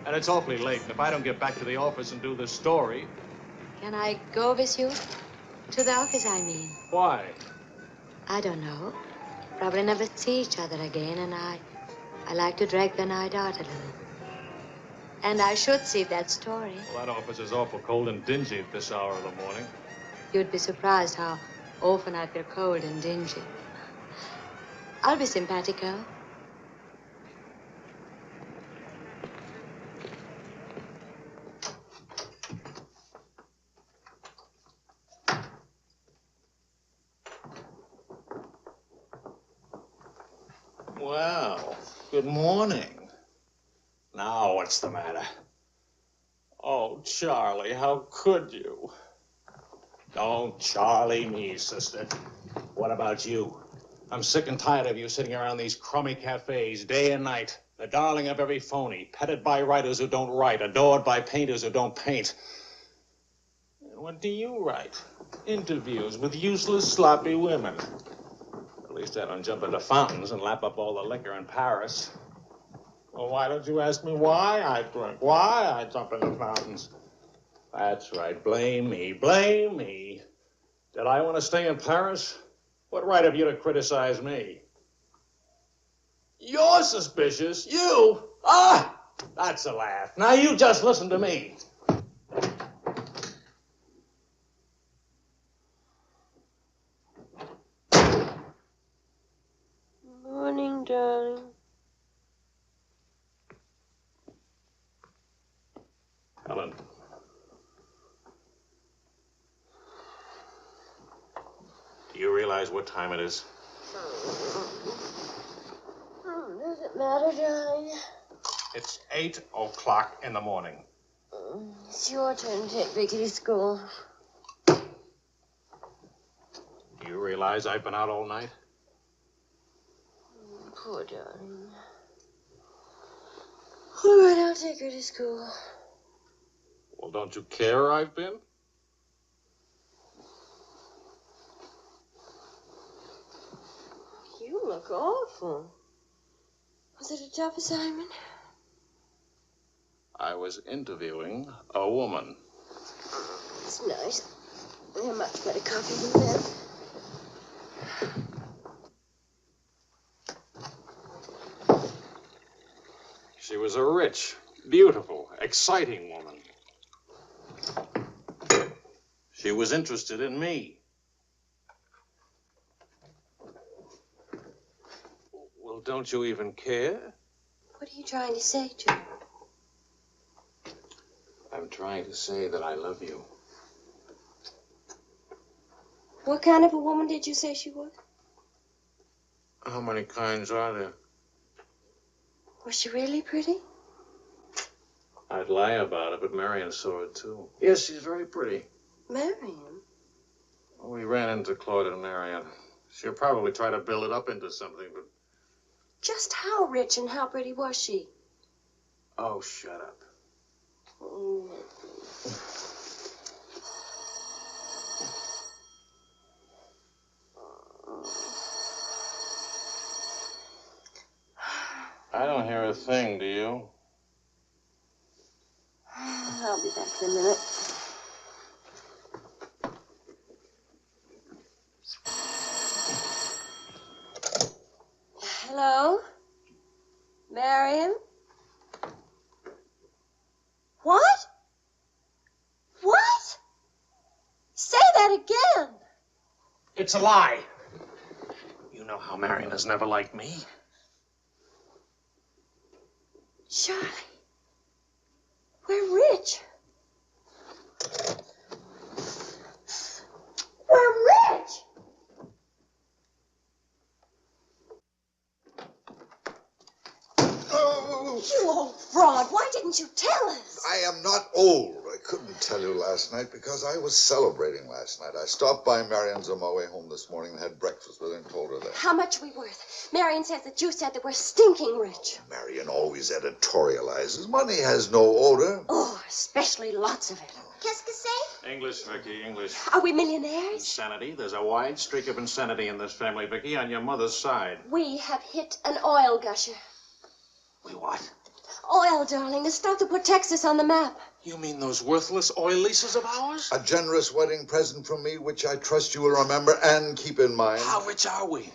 And it's awfully late, and if I don't get back to the office and do this story... Can I go with you? To the office, I mean. Why? I don't know. Probably never see each other again, and I like to drag the night out a little. And I should see that story. Well, that office is awful cold and dingy at this hour of the morning. You'd be surprised how often I feel cold and dingy. I'll be simpatico. Well, good morning. Now, what's the matter? Oh, Charlie, how could you? Don't Charlie me, sister. What about you? I'm sick and tired of you sitting around these crummy cafes day and night, the darling of every phony, petted by writers who don't write, adored by painters who don't paint. And what do you write? Interviews with useless, sloppy women. At least I don't jump into fountains and lap up all the liquor in Paris. Well, why don't you ask me why I drink? Why I jump into fountains? That's right. Blame me. Blame me. Did I want to stay in Paris? What right have you to criticize me? You're suspicious. You? Ah! That's a laugh. Now you just listen to me. Morning, darling. Helen. Do you realize what time it is? Does it matter, darling? It's 8 o'clock in the morning. It's your turn to take Vicky to school. Do you realize I've been out all night? Poor darling. All right, I'll take her to school. Well, don't you care I've been? You look awful. Was it a tough assignment? I was interviewing a woman. It's nice. They're much better coffee than that. She was a rich, beautiful, exciting woman. She was interested in me. Well, don't you even care? What are you trying to say, Joe? I'm trying to say that I love you. What kind of a woman did you say she was? How many kinds are there? Was she really pretty? I'd lie about it, but Marion saw it too. Yes, she's very pretty. Marion? We ran into Claude and Marion. She'll probably try to build it up into something, but... Just how rich and how pretty was she? Oh, shut up. I don't hear a thing, do you? I'll be back in a minute. Hello? Marion? What? What? Say that again. It's a lie. You know how Marion has never liked me. Charlie, we're rich. We're rich. Oh. You old fraud, why didn't you tell us? I am not old. I couldn't tell you last night because I was celebrating last night. I stopped by Marion's on my way home this morning and had breakfast with her and told her that. How much are we worth? Marion says that you said that we're stinking rich. Marion always editorializes. Money has no odor. Oh, especially lots of it. Qu'est-ce que c'est? English, Vicky, English. Are we millionaires? Insanity. There's a wide streak of insanity in this family, Vicky, on your mother's side. We have hit an oil gusher. We what? Oil, darling, the stuff that put Texas on the map. You mean those worthless oil leases of ours? A generous wedding present from me, which I trust you will remember and keep in mind. How rich are we?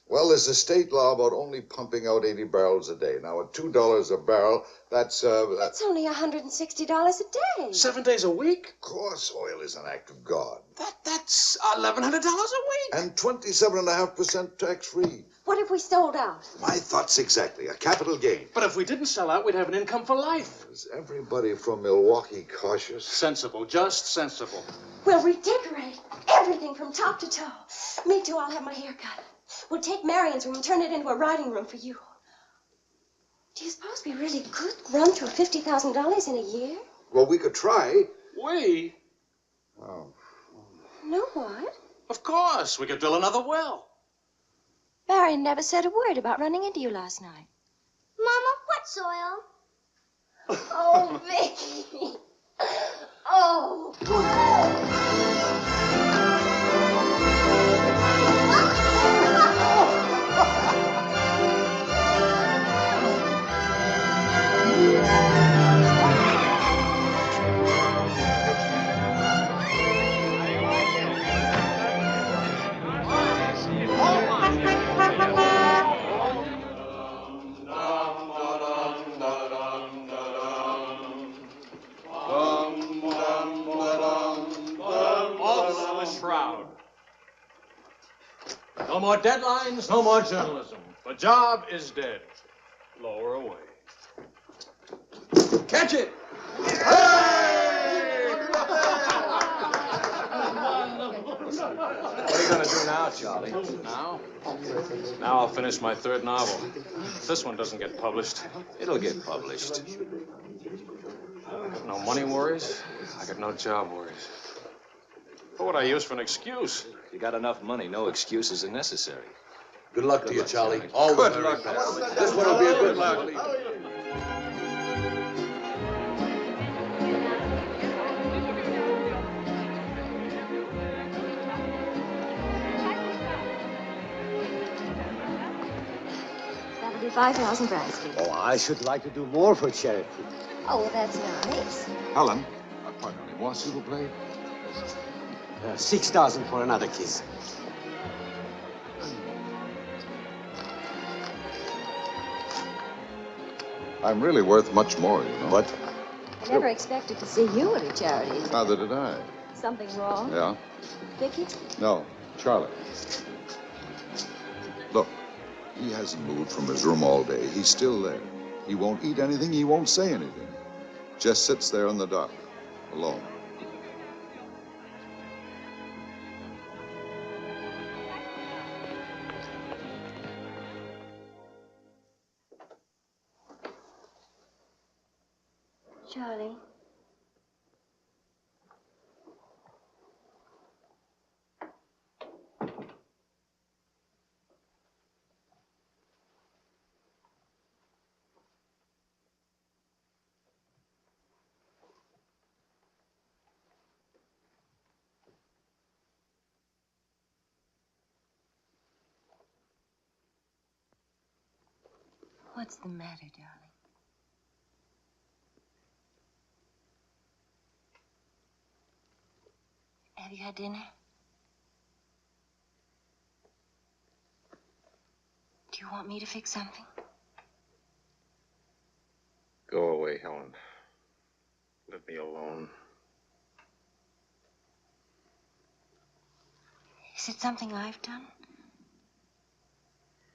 Well, there's a state law about only pumping out 80 barrels a day. Now, at $2 a barrel, that's That's only $160 a day. 7 days a week? Of course, oil is an act of God. That's $1,100 a week. And 27.5% tax-free. What if we sold out? My thoughts exactly. A capital gain. But if we didn't sell out, we'd have an income for life. Is everybody from Milwaukee cautious? Sensible, just sensible. We'll redecorate everything from top to toe. Me too, I'll have my hair cut. We'll take Marion's room and turn it into a writing room for you. Do you suppose we really could run through $50,000 in a year? Well, we could try. We? Oh. No, what? Of course. We could drill another well. Marion never said a word about running into you last night. Mama, what's oil? Oh, Vicky. Oh. No more deadlines, no more journalism. The job is dead. Lower away. Catch it! What are you going to do now, Charlie? Now? Now I'll finish my third novel. If this one doesn't get published. It'll get published. I got no money worries. I got no job worries. What would I use for an excuse? You got enough money, no excuses are necessary. Good luck to you, Charlie. All Good luck. This one will be a good luck. 25,000 Bransfield. Oh, I should like to do more for charity. Oh, well, that's nice. Helen, pardonnez-moi, s'il vous plaît. 6,000 for another kiss. I'm really worth much more, you know. What? I never expected to see you at a charity. Neither did I. Something wrong? Yeah? Vicky? No, Charlie. Look, he hasn't moved from his room all day. He's still there. He won't eat anything. He won't say anything. Just sits there in the dark, alone. Charlie. What's the matter, darling? Have you had dinner? Do you want me to fix something? Go away, Helen. Let me alone. Is it something I've done?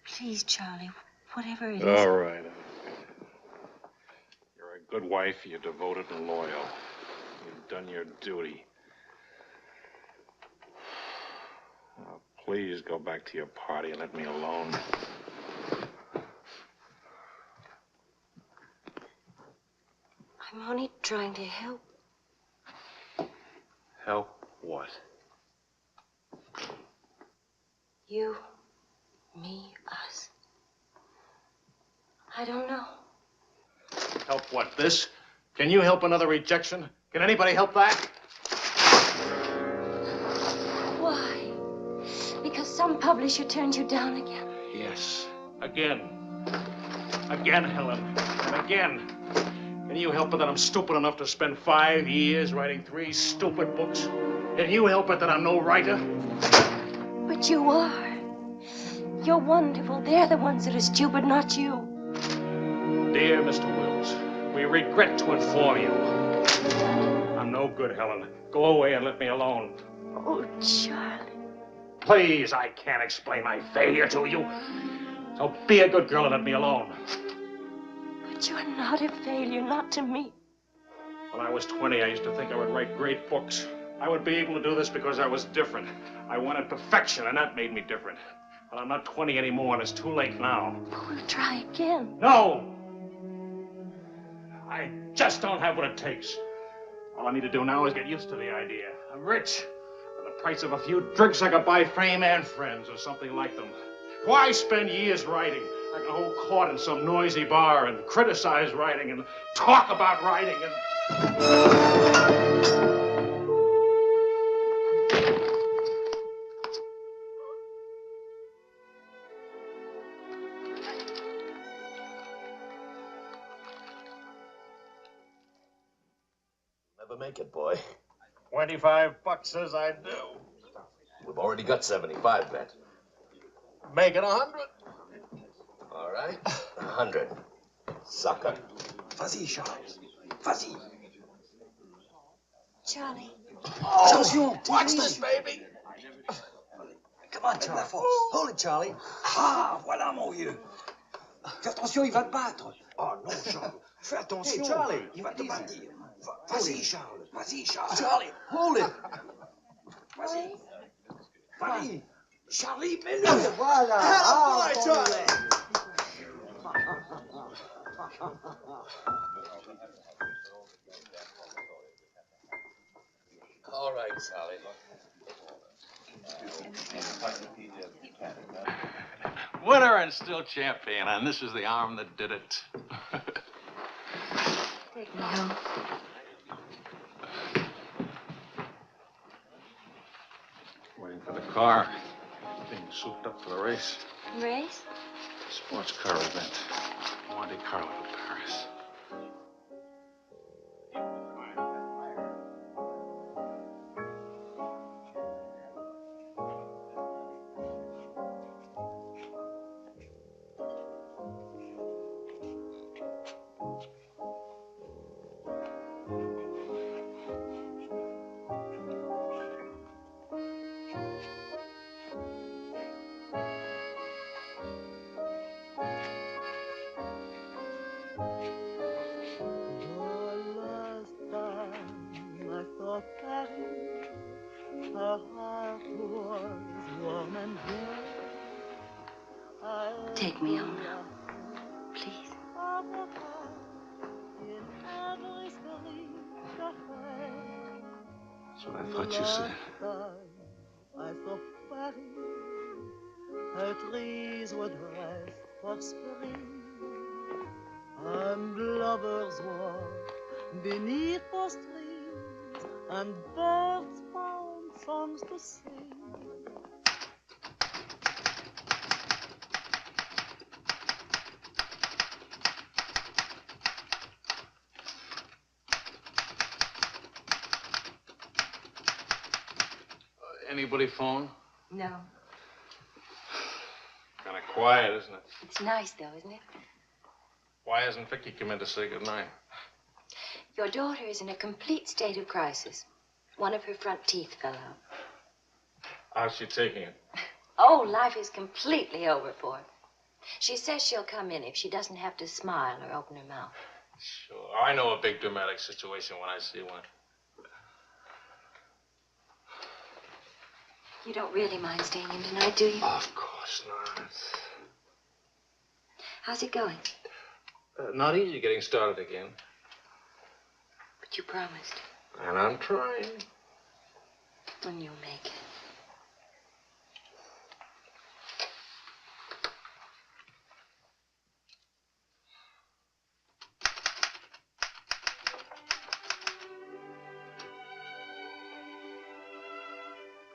Please, Charlie, whatever it is. All right. You're a good wife. You're devoted and loyal. You've done your duty. Now, please go back to your party and let me alone. I'm only trying to help. Help what? You, me, us. I don't know. Help what, this? Can you help another rejection? Can anybody help that? Why? Because some publisher turned you down again? Yes. Again. Again, Helen. And again. Can you help it that I'm stupid enough to spend 5 years writing 3 stupid books? Can you help it that I'm no writer? But you are. You're wonderful. They're the ones that are stupid, not you. Dear Mr. Wills, we regret to inform you. I'm no good, Helen. Go away and let me alone. Oh, Charlie. Please, I can't explain my failure to you. So be a good girl and let me alone. But you're not a failure, not to me. When I was 20, I used to think I would write great books. I would be able to do this because I was different. I wanted perfection, and that made me different. But I'm not 20 anymore, and it's too late now. We'll try again. No! I just don't have what it takes. All I need to do now is get used to the idea. I'm rich. For the price of a few drinks, I could buy fame and friends, or something like them. Why spend years writing? I can hold court in some noisy bar and criticize writing and talk about writing and... Never make it, boy. $25 says I do. We've already got 75 bet. Make it 100. All right, 100. Sucker. Vas-y, Charles. Vas-y. Charlie. Oh, attention. Watch this, baby. Come on, Charlie. Hold it, Charlie. Ah, voilà, mon vieux. Fais attention, il va te battre. Oh, non, Charles. Fais attention. Hey, Charlie, il va te battre. Vas-y, Charles. Vas-y, Charles. Charlie, hold it. Vas-y. Vas-y. Charlie, mets-le. Voilà. Ah, boy, Charlie. All right, Sally. Winner and still champion, and this is the arm that did it. Take me home. Waiting for the car. Being souped up for the race. Race? Sports car event. Monte Carlo, Paris. Take me home now, please. That's what I thought you said. And lovers walk beneath those trees, and birds found songs to sing. Anybody phone? No. Kind of quiet, isn't it? It's nice, though, isn't it? Why hasn't Vicky come in to say goodnight? Your daughter is in a complete state of crisis. One of her front teeth fell out. How's she taking it? Oh, life is completely over for her. She says she'll come in if she doesn't have to smile or open her mouth. Sure. I know a big dramatic situation when I see one. You don't really mind staying in tonight, do you? Of course not. How's it going? Not easy getting started again. But you promised. And I'm trying. When you'll make it.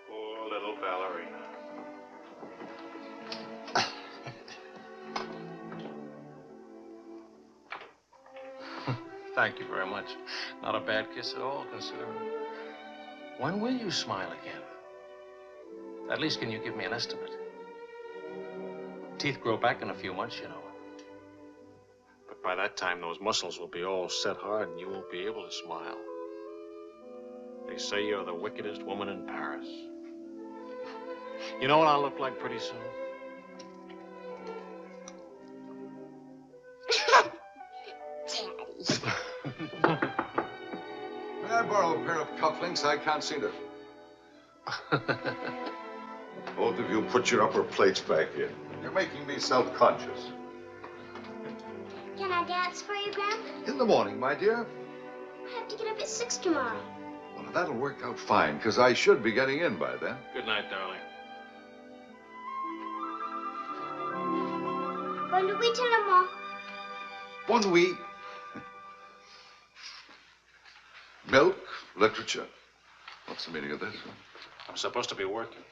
Poor little ballerina. Thank you very much. Not a bad kiss at all, considering. When will you smile again? At least can you give me an estimate? Teeth grow back in a few months, you know. But by that time, those muscles will be all set hard and you won't be able to smile. They say you're the wickedest woman in Paris. You know what I'll look like pretty soon? May I borrow a pair of cufflinks? I can't see them. Both of you put your upper plates back in. You're making me self-conscious. Can I dance for you, Grandpa? In the morning, my dear. I have to get up at 6 tomorrow. Well, that'll work out fine, because I should be getting in by then. Good night, darling. Bonne nuit, Maman. Bonne nuit. Milk, literature. What's the meaning of this? I'm supposed to be working.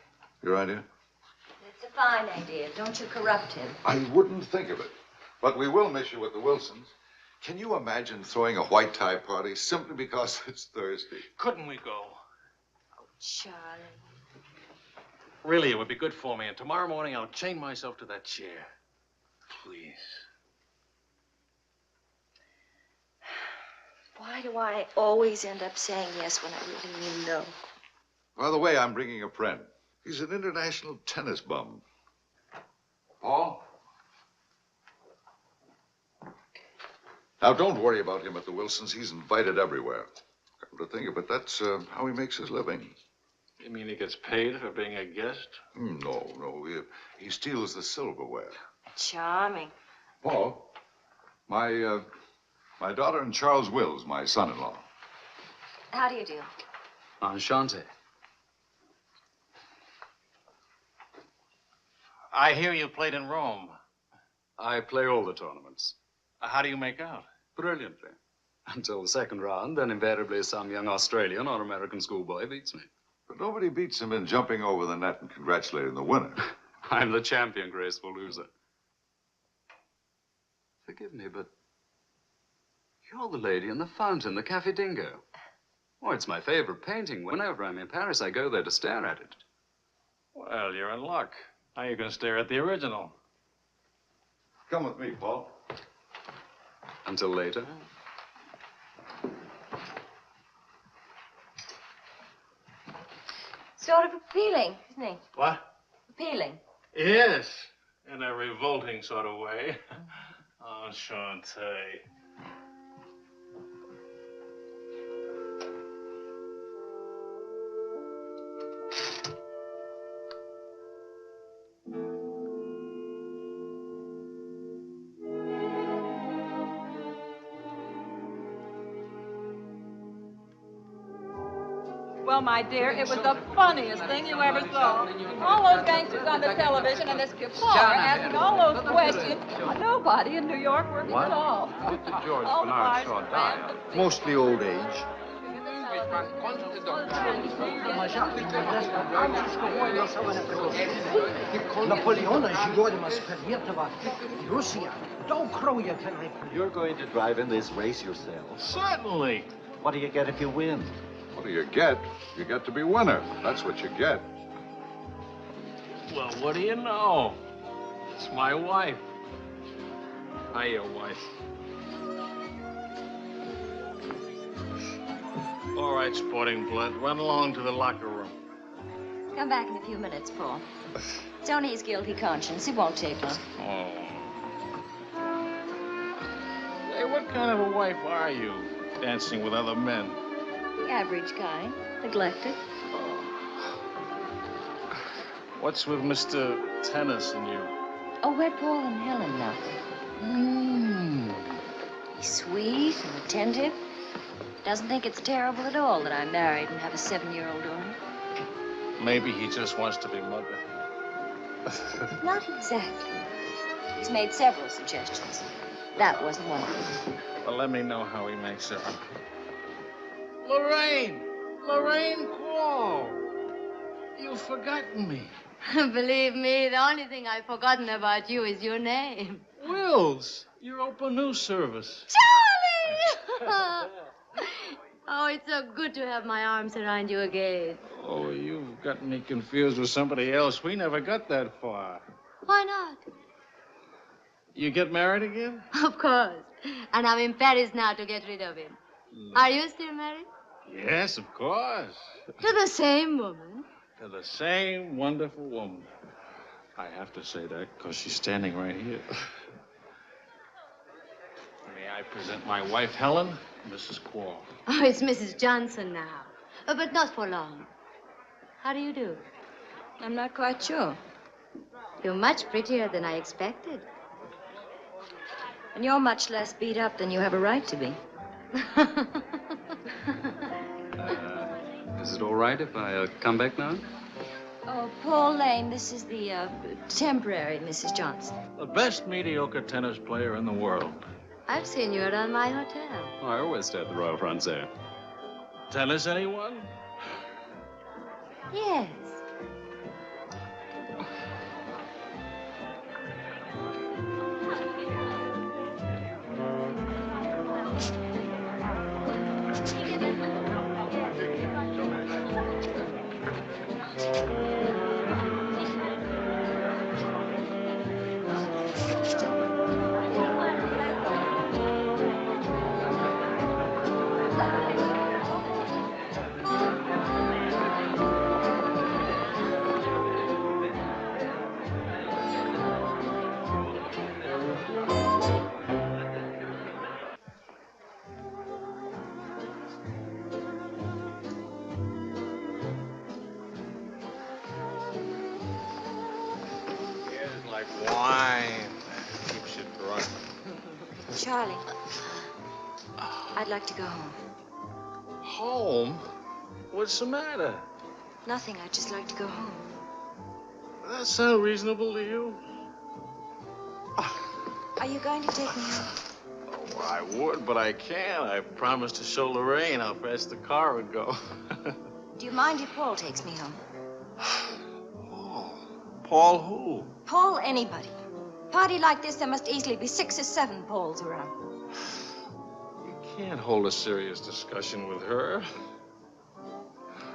Your idea? It's a fine idea. Don't you corrupt him. I wouldn't think of it. But we will miss you with the Wilsons. Can you imagine throwing a white tie party simply because it's Thursday? Couldn't we go? Oh, Charlie. Really, it would be good for me. And tomorrow morning, I'll chain myself to that chair. Please. Why do I always end up saying yes when I really mean no? By the way, I'm bringing a friend. He's an international tennis bum. Paul? Now, don't worry about him at the Wilsons. He's invited everywhere. Come to think of it, that's how he makes his living. You mean he gets paid for being a guest? No. He steals the silverware. Charming. Paul, my daughter and Charles Wills, my son-in-law. How do you do? Enchanté. I hear you played in Rome. I play all the tournaments. How do you make out? Brilliantly. Until the second round, then invariably some young Australian or American schoolboy beats me. But nobody beats him in jumping over the net and congratulating the winner. I'm the champion graceful loser. forgive me, but you're the lady in the fountain, the Café Dingo. Oh, it's my favorite painting. Whenever I'm in Paris, I go there to stare at it. Well, you're in luck. Now you can stare at the original. Come with me, Paul. Until later. Sort of appealing, isn't he? What? Appealing. Yes, in a revolting sort of way. Enchanté. Well, my dear, it was the funniest thing you ever saw. All those gangsters on the television and this Gabor asking all those questions. Nobody in New York working at all. Mr. George All Bernard bars, Shaw died. Mostly old age. You're going to drive in this race yourself. Certainly. What do you get if you win? What do you get? You get to be winner. That's what you get. Well, what do you know? It's my wife. Hi, your wife. All right, sporting blood, run along to the locker room. Come back in a few minutes, Paul. It's only his guilty conscience. It won't take long. Oh. Hey, what kind of a wife are you, dancing with other men? The average kind. Neglected. What's with Mr. Tennis and you? Oh, we're Paul and Helen now. He's sweet and attentive. Doesn't think it's terrible at all that I'm married and have a 7-year-old daughter. Maybe he just wants to be mother. Not exactly. He's made several suggestions. That wasn't one of them. Well, let me know how he makes it. Lorraine! Lorraine Paul! You've forgotten me. Believe me, the only thing I've forgotten about you is your name. Wills, Europa News Service. Charlie! Oh, it's so good to have my arms around you again. Oh, you've got me confused with somebody else. We never got that far. Why not? You get married again? Of course. And I'm in Paris now to get rid of him. Are you still married? Yes, of course. To the same woman? To the same wonderful woman. I have to say that because she's standing right here. May I present my wife, Helen, Mrs. Quall. Oh, it's Mrs. Johnson now. But not for long. How do you do? I'm not quite sure. You're much prettier than I expected. And you're much less beat up than you have a right to be. Is it all right if I come back now? Oh, Paul Lane, this is the temporary Mrs. Johnson. The best mediocre tennis player in the world. I've seen you around my hotel. Oh, I always stay at the Royal Francais. Tennis, anyone? Yes. Wine. Keeps you drunk. Charlie, I'd like to go home. Home? What's the matter? Nothing. I'd just like to go home. Does that sound reasonable to you? Are you going to take me home? Oh, I would, but I can't. I promised to show Lorraine how fast the car would go. Do you mind if Paul takes me home? Paul who? Paul anybody. Party like this, there must easily be 6 or 7 Pauls around. You can't hold a serious discussion with her.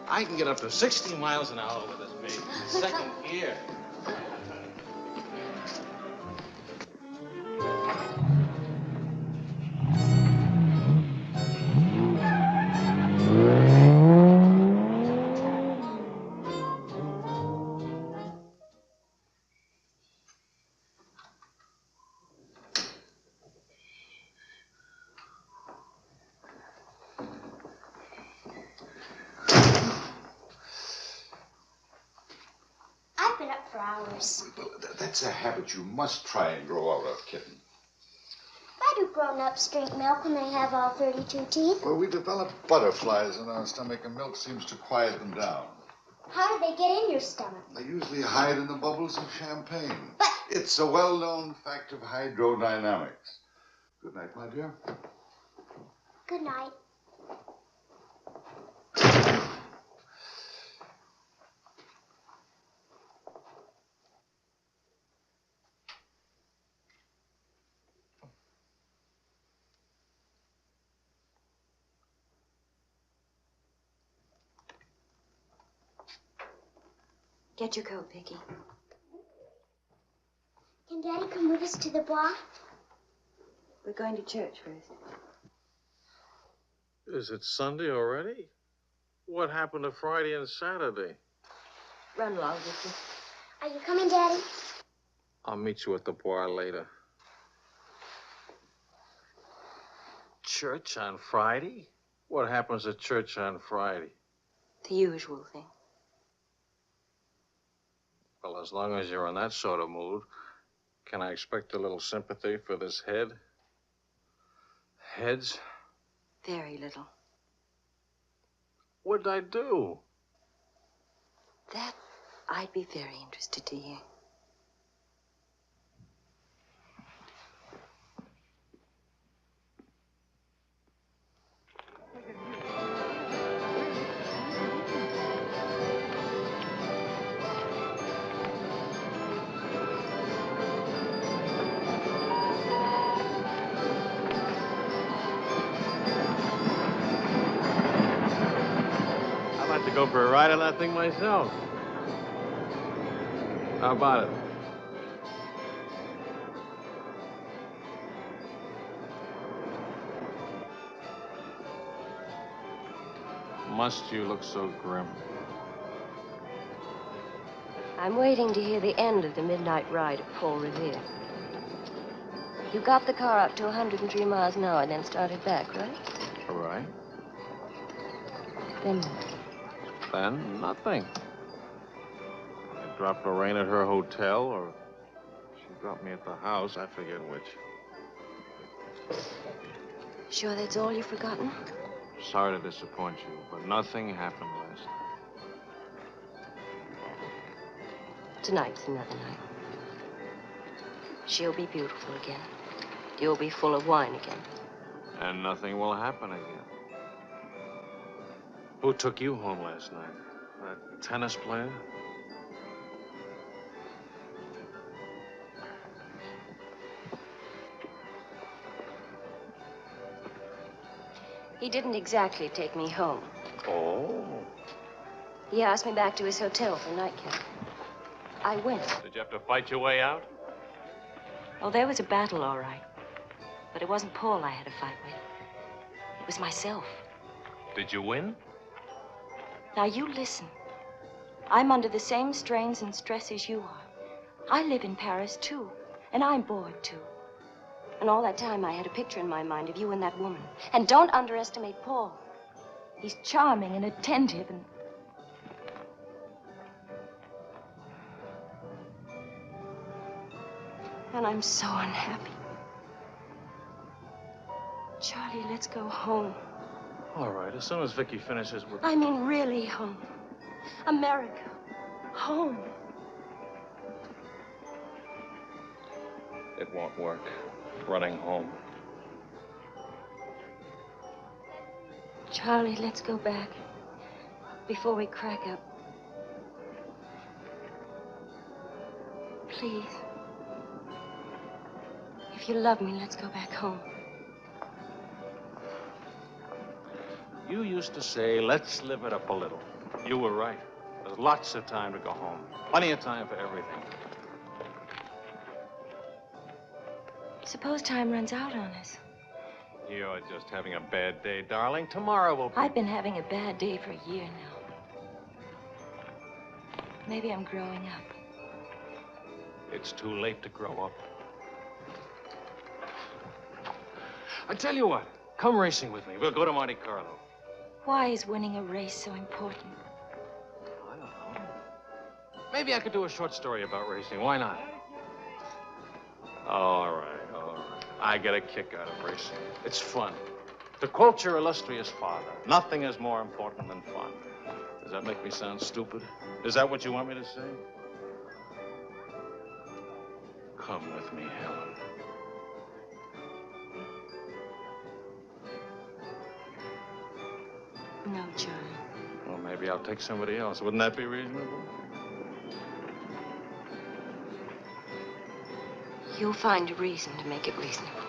I can get up to 60 miles an hour with this baby. Second gear. I've been up for hours. Well, that's a habit you must try and grow out of, kitten. Why do grown-ups drink milk when they have all 32 teeth? Well, we develop butterflies in our stomach, and milk seems to quiet them down. How do they get in your stomach? They usually hide in the bubbles of champagne. But it's a well-known fact of hydrodynamics. Good night, my dear. Good night. Get your coat, Vicky. Can Daddy come with us to the Bois? We're going to church first. Is it Sunday already? What happened to Friday and Saturday? Run along, Vicky. Are you coming, Daddy? I'll meet you at the bar later. Church on Friday? What happens at church on Friday? The usual thing. Well, as long as you're in that sort of mood, can I expect a little sympathy for this head? Heads? Very little. What'd I do? That I'd be very interested to hear. I'd like to go for a ride on that thing myself. How about it? Must you look so grim? I'm waiting to hear the end of the midnight ride at Paul Revere. You got the car up to 103 miles an hour, then started back, right? All right. Then what? Then nothing. I dropped Lorraine at her hotel, or she dropped me at the house. I forget which. Sure that's all you've forgotten? Sorry to disappoint you, but nothing happened last night. Tonight's another night. She'll be beautiful again. You'll be full of wine again. And nothing will happen again. Who took you home last night? That tennis player? He didn't exactly take me home. Oh. He asked me back to his hotel for a nightcap. I went. Did you have to fight your way out? Oh, there was a battle, all right. But it wasn't Paul I had to fight with. It was myself. Did you win? Now, you listen. I'm under the same strains and stress as you are. I live in Paris, too. And I'm bored, too. And all that time, I had a picture in my mind of you and that woman. And don't underestimate Paul. He's charming and attentive and... And I'm so unhappy. Charlie, let's go home. All right, as soon as Vicky finishes with... I mean really home. America. Home. It won't work. Running home. Charlie, let's go back. Before we crack up. Please. If you love me, let's go back home. You used to say, let's live it up a little. You were right. There's lots of time to go home. Plenty of time for everything. Suppose time runs out on us. You're just having a bad day, darling. Tomorrow will be... I've been having a bad day for a year now. Maybe I'm growing up. It's too late to grow up. I tell you what, come racing with me. We'll go to Monte Carlo. Why is winning a race so important? I don't know. Maybe I could do a short story about racing. Why not? All right, all right. I get a kick out of racing. It's fun. To quote your illustrious father, nothing is more important than fun. Does that make me sound stupid? Is that what you want me to say? Come with me, Helen. No, Charlie. Well, maybe I'll take somebody else. Wouldn't that be reasonable? You'll find a reason to make it reasonable.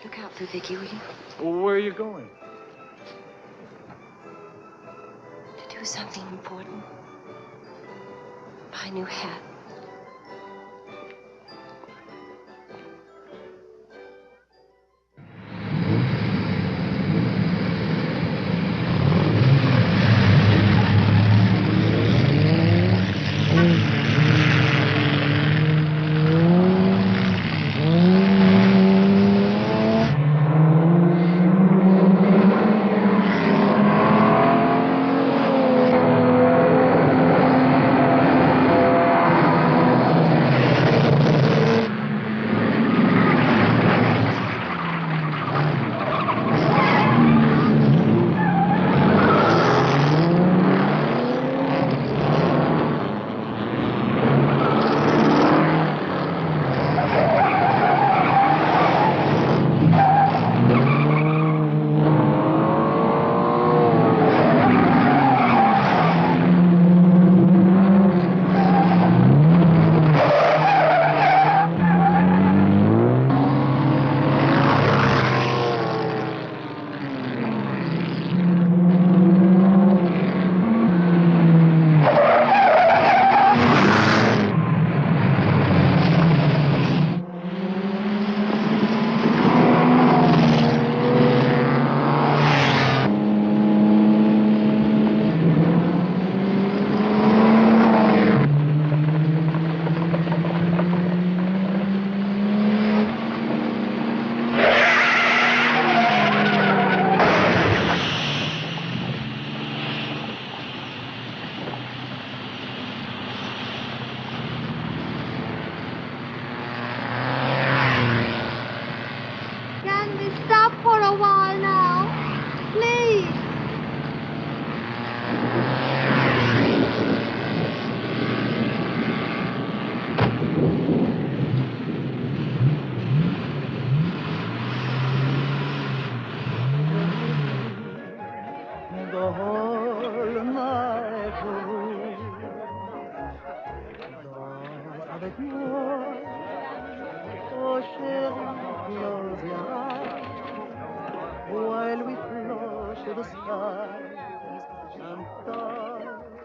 Look out for Vicky, will you? Well, where are you going? To do something important. Buy a new hat.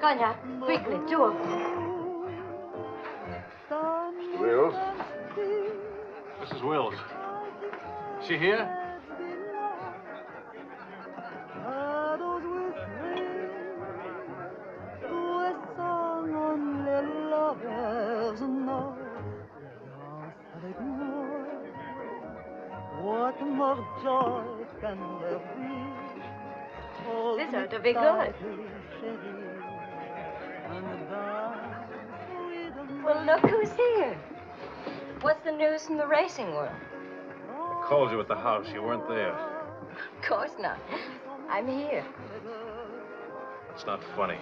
Cognac, quickly, two of them. Mr. Wills? Mrs. Wills. She here? What more joy can there be? This ought to be good. Well, look who's here. What's the news from the racing world? Called you at the house. You weren't there. Of course not. I'm here. It's not funny.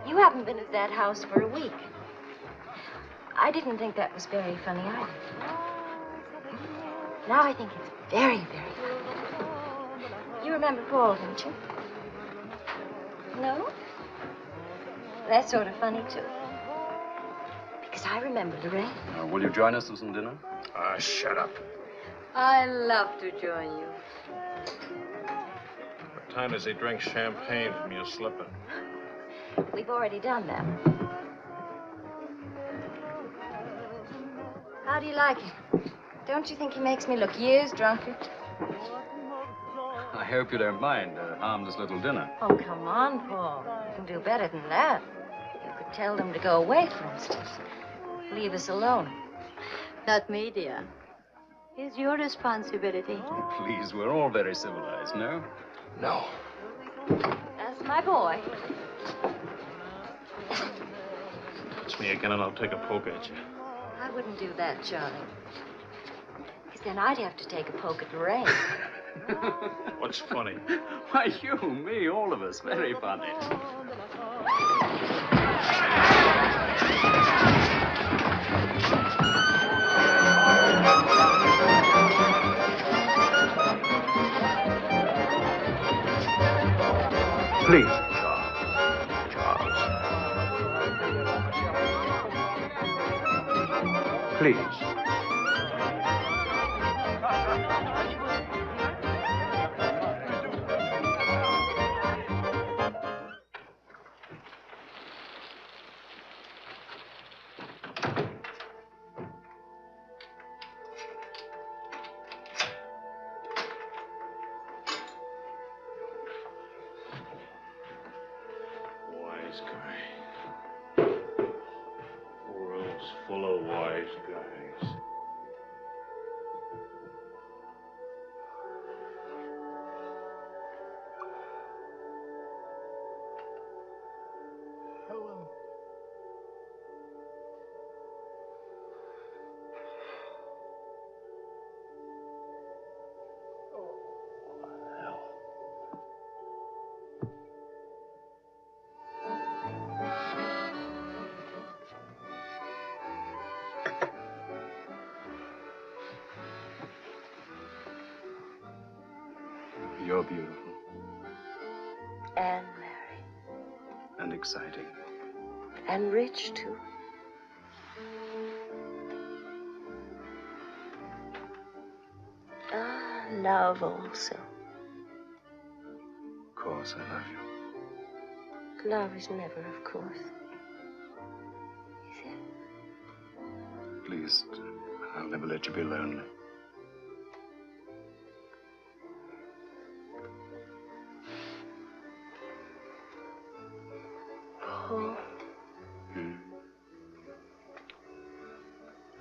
You haven't been at that house for a week. I didn't think that was very funny either. Now I think it's very, very funny. You remember Paul, don't you? No? That's sort of funny, too. Yes, I remember, Lorraine. Will you join us for some dinner? Shut up. I love to join you. What time does he drink champagne from your slipper? We've already done that. How do you like him? Don't you think he makes me look years drunker? I hope you don't mind a harmless little dinner. Oh, come on, Paul. You can do better than that. You could tell them to go away, for instance. Leave us alone. Not me, dear. It's your responsibility. Please, we're all very civilized, no? No. That's my boy. Touch me again and I'll take a poke at you. I wouldn't do that, Charlie. Because then I'd have to take a poke at Lorraine. What's funny? Why, you, me, all of us. Very funny. Please. Please. Wise guy. World's full of wise guys. You're beautiful. And married. And exciting. And rich, too. Ah, love also. Of course, I love you. Love is never, of course. Is it? Please, I'll never let you be lonely. Paul.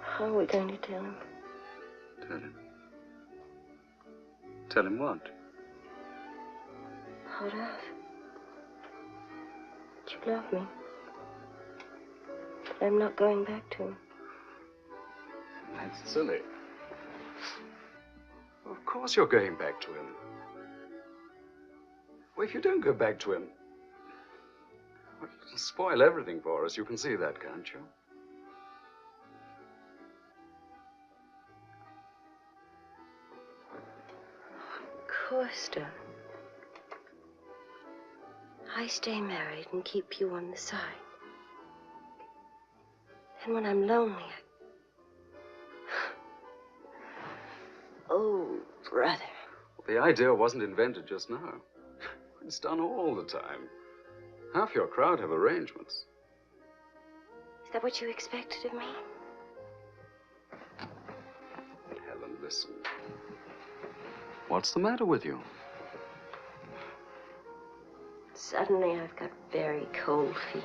How are we going to tell him? Tell him. Tell him what? What of? That you love me. That I'm not going back to him. That's silly. Of course you're going back to him. Well, if you don't go back to him, well, it'll spoil everything for us. You can see that, can't you? Of course, darling. I stay married and keep you on the side. And when I'm lonely, Oh, brother. The idea wasn't invented just now. It's done all the time. Half your crowd have arrangements. Is that what you expected of me? Helen, listen. What's the matter with you? Suddenly, I've got very cold feet.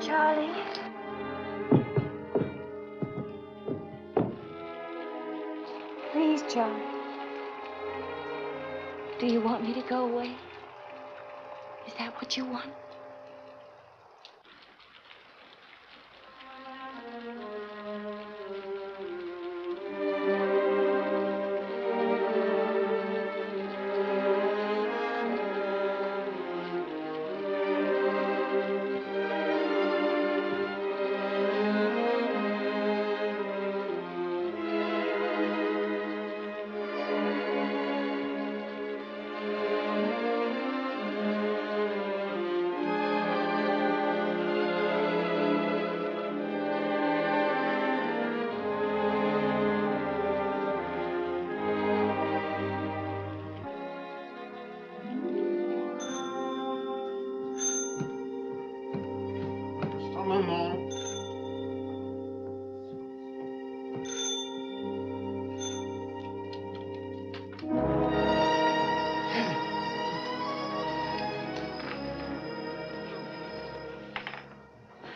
Charlie. Please. Please, Charlie. Do you want me to go away? Is that what you want?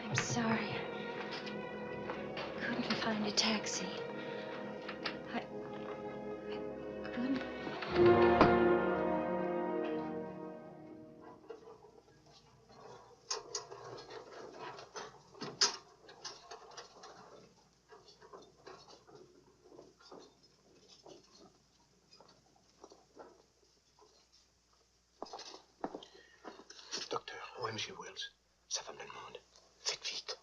I'm sorry. I couldn't find a taxi. I couldn't. Docteur, où est M. Wells? Sa femme le demande. Faites vite.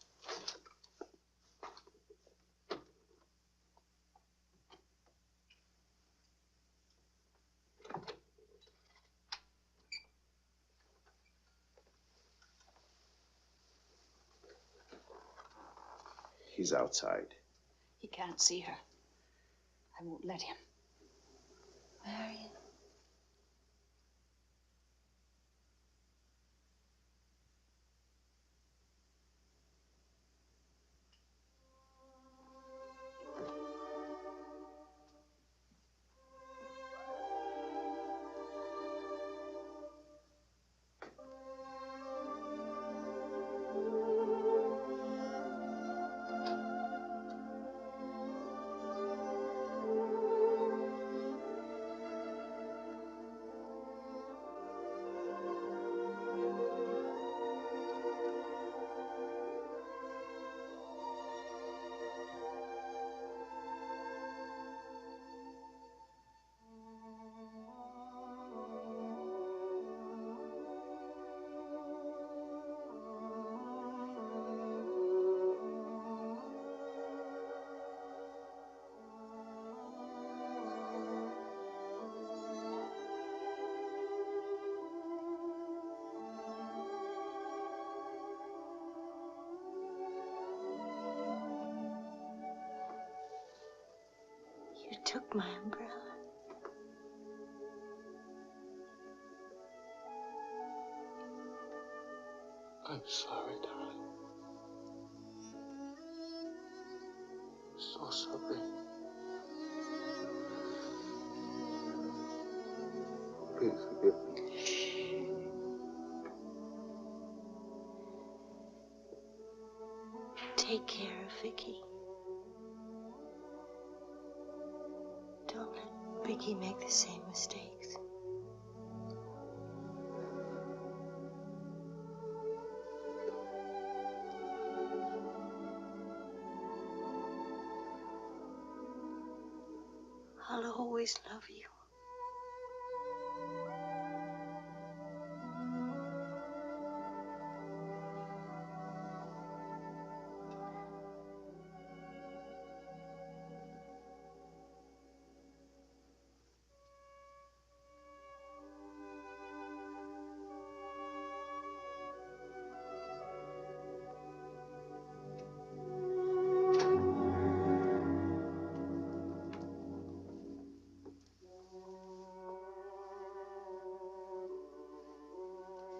He's outside. He can't see her. I won't let him. Marion. You took my umbrella. I'm sorry, darling. So sorry. Please forgive me. Take care of Vicky. Don't let Vicky make the same mistakes. I'll always love you.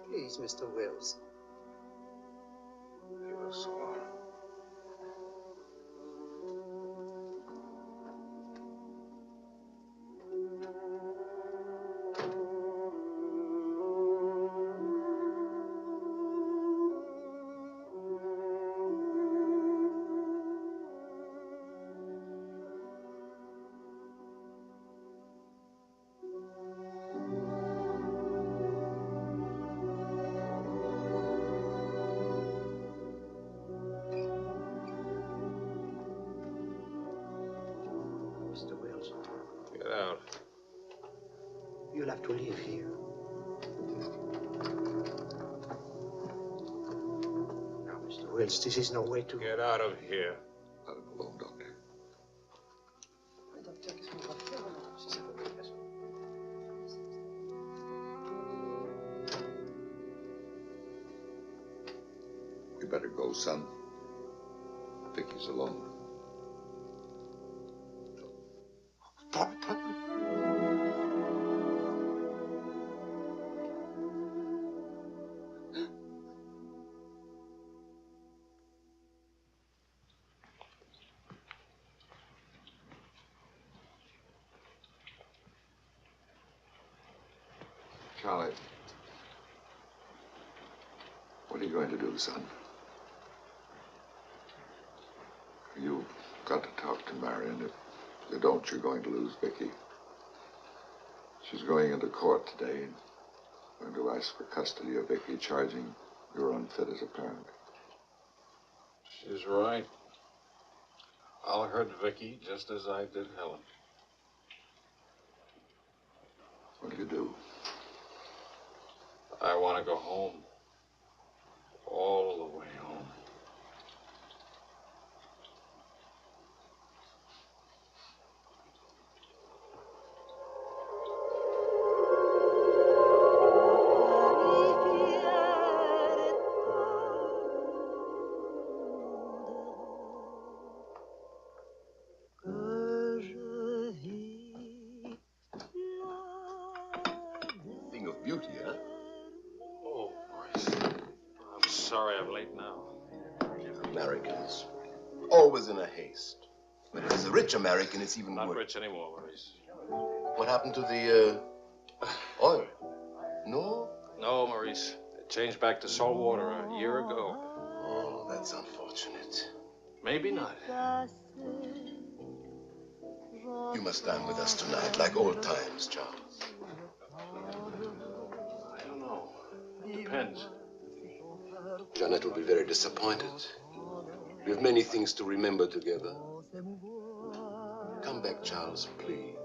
Please, Mr. Wells. He was sworn. out. You'll have to leave here. Now, Mr. Wills, this is no way to... Get out of here. Let him alone, Doctor. We better go, son. Vicky's alone. Charlie, what are you going to do, son? You've got to talk to Marion. If you don't, you're going to lose Vicky. She's going into court today and going to ask for custody of Vicky, charging you're unfit as a parent. She's right. I'll hurt Vicky just as I did Helen. What do you do? I want to go home. All the way home. Thing of beauty, huh? Oh, Maurice. I'm sorry I'm late now. Americans, always in a haste. When it is a rich American, it's even Not worse. rich anymore, Maurice. What happened to the oil? No? No, Maurice. It changed back to salt water a year ago. Oh, that's unfortunate. Maybe not. You must dine with us tonight, like old times, Charles. I don't know. Depends. Janet will be very disappointed. We have many things to remember together. Come back, Charles, please.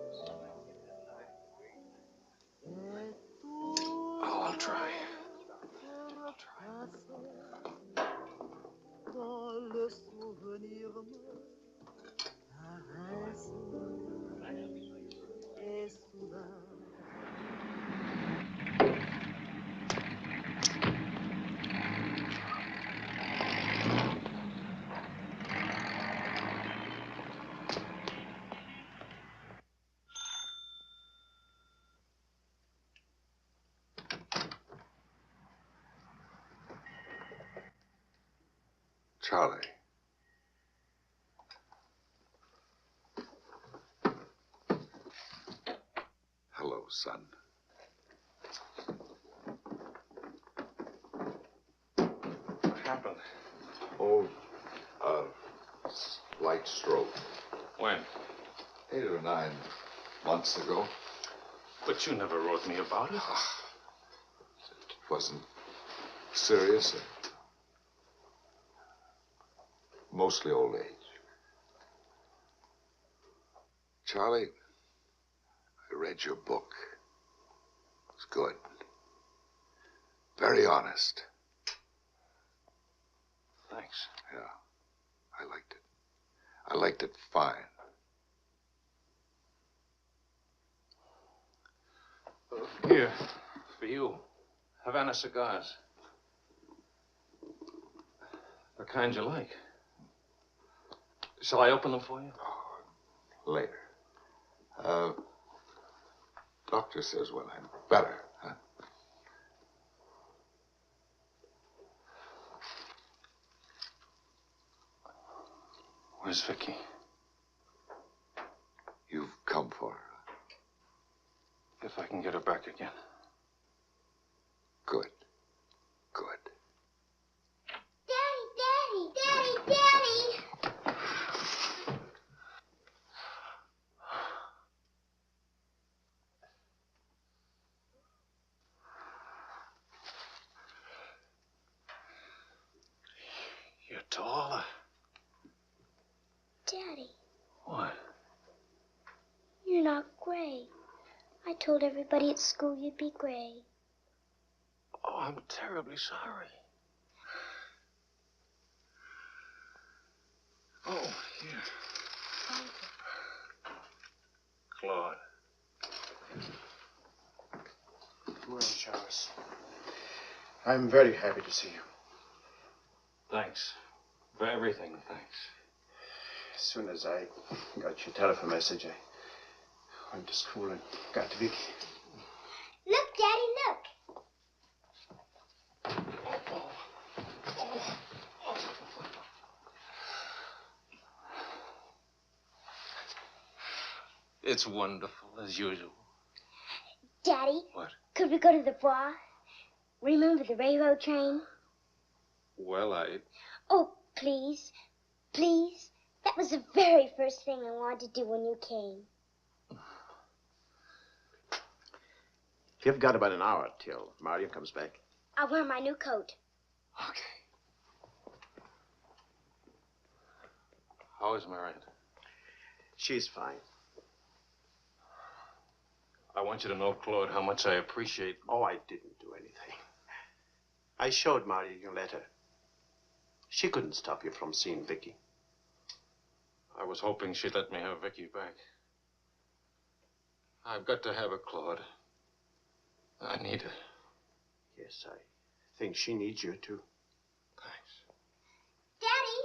Oh, I'll try. Charlie. Hello, son. What happened? Oh, light stroke. When? 8 or 9 months ago. But you never wrote me about it. It wasn't serious. Mostly old age. Charlie, I read your book. It's good. Very honest. Thanks. Yeah, I liked it. I liked it fine. Here, for you. Havana cigars. The kind you like. Shall I open them for you? Later. Doctor says when I'm better, huh? Where's Vicky? You've come for her. If I can get her back again. Good. Good. Daddy, Daddy, Daddy, Daddy! You're taller. Daddy, What? you're You're not gray. I told everybody at school you'd be gray. Oh, I'm terribly sorry. Oh, here. Claude. Well, Charles, I'm very happy to see you. Thanks. For everything, thanks. As soon as I got your telephone message, I went to school and got to Vicky. Look, Daddy, look. It's wonderful, as usual. Daddy. What? Could we go to the bar? Remember the railroad train? Well, Oh, please. Please. That was the very first thing I wanted to do when you came. You've got about an hour till Marion comes back. I'll wear my new coat. Okay. How is Marion? She's fine. I want you to know, Claude, how much I appreciate... Oh, I didn't do anything. I showed Marion your letter. She couldn't stop you from seeing Vicky. I was hoping she'd let me have Vicky back. I've got to have her, Claude. I need her. Yes, I think she needs you, too. Thanks. Daddy!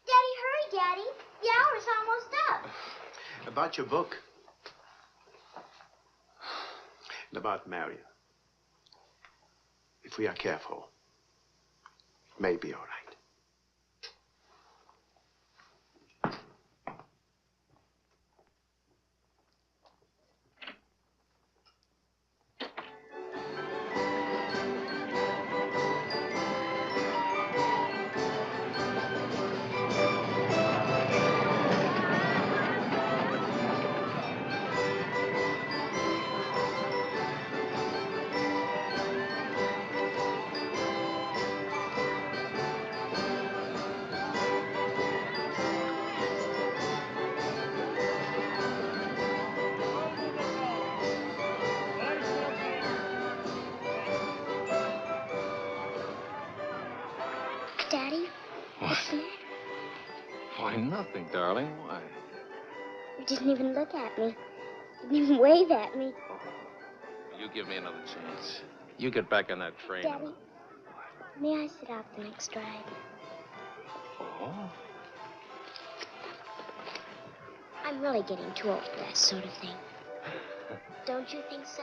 Daddy, hurry, Daddy. The hour's almost up. About your book. And about Marion. If we are careful, it may be all right. Daddy, what's the matter? Why, nothing, darling. Why? You didn't even look at me. Didn't even wave at me. You give me another chance. You get back on that train. Daddy, may I sit out the next ride? Oh? I'm really getting too old for that sort of thing. Don't you think so?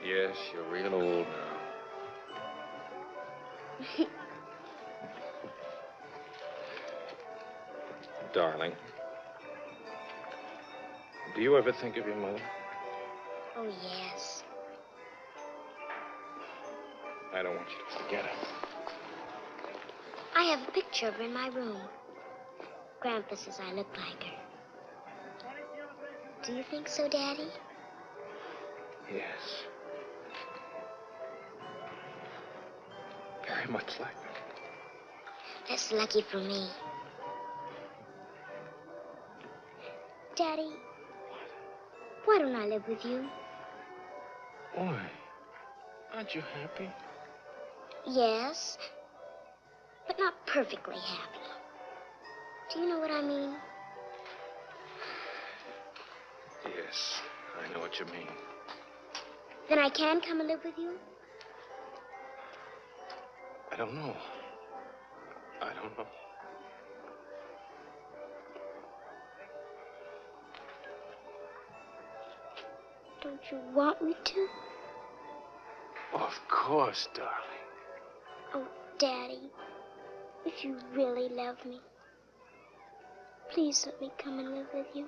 Yes, you're real old now. Darling, do you ever think of your mother? Oh, yes. I don't want you to forget her. I have a picture of her in my room. Grandpa says I look like her. Do you think so, Daddy? Yes. Very much like her. That's lucky for me. Daddy, why don't I live with you? Why? Aren't you happy? Yes, but not perfectly happy. Do you know what I mean? Yes, I know what you mean. Then I can come and live with you? I don't know. I don't know. Don't you want me to? Of course, darling. Oh, Daddy, if you really love me, please let me come and live with you.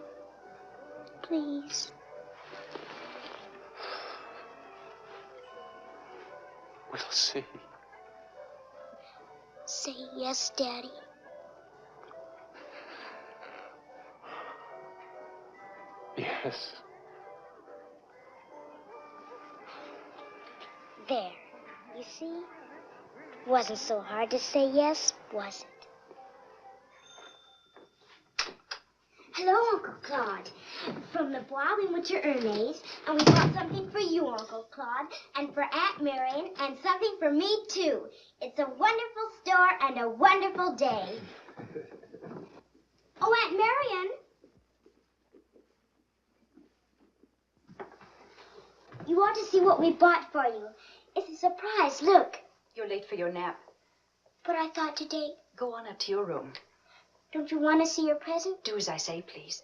Please. We'll see. Say yes, Daddy. Yes. There. You see? Wasn't so hard to say yes, was it? Hello, Uncle Claude. From the Bois, we went to Ernest's, and we bought something for you, Uncle Claude, and for Aunt Marion, and something for me, too. It's a wonderful store and a wonderful day. Oh, Aunt Marion. You ought to see what we bought for you. It's a surprise, look. You're late for your nap. But I thought today... Go on up to your room. Don't you want to see your present? Do as I say, please.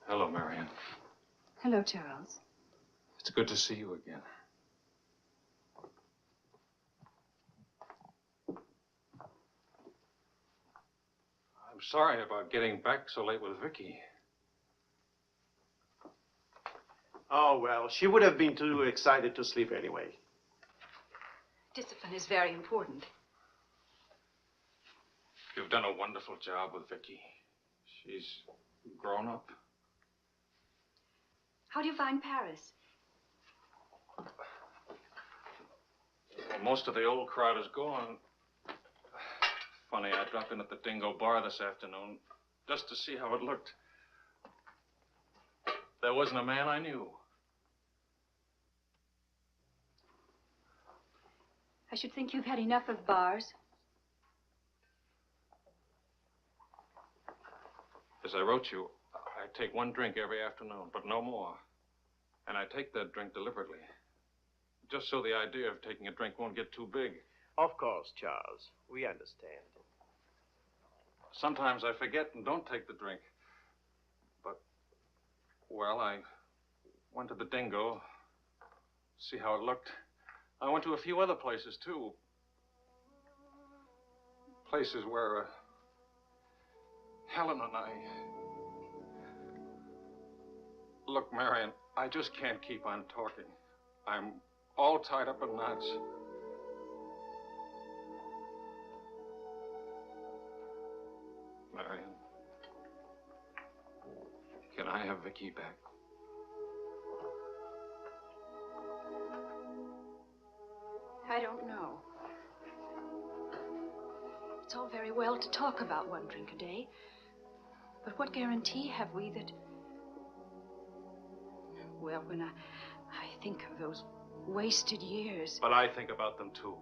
Hello, Marion. Hello, Charles. It's good to see you again. I'm sorry about getting back so late with Vicky. Oh, well, she would have been too excited to sleep anyway. Discipline is very important. You've done a wonderful job with Vicky. She's grown up. How do you find Paris? Well, most of the old crowd is gone. Funny, I dropped in at the Dingo Bar this afternoon just to see how it looked. There wasn't a man I knew. I should think you've had enough of bars. As I wrote you, I take one drink every afternoon, but no more. And I take that drink deliberately, just so the idea of taking a drink won't get too big. Of course, Charles. We understand. Sometimes I forget and don't take the drink. But, well, I went to the Dingo, see how it looked. I went to a few other places, too. Places where Helen and I... Look, Marion, I just can't keep on talking. I'm all tied up in knots. Marion, can I have Vicky back? I don't know. It's all very well to talk about one drink a day, but what guarantee have we that... Well, when I think of those wasted years... But I think about them, too.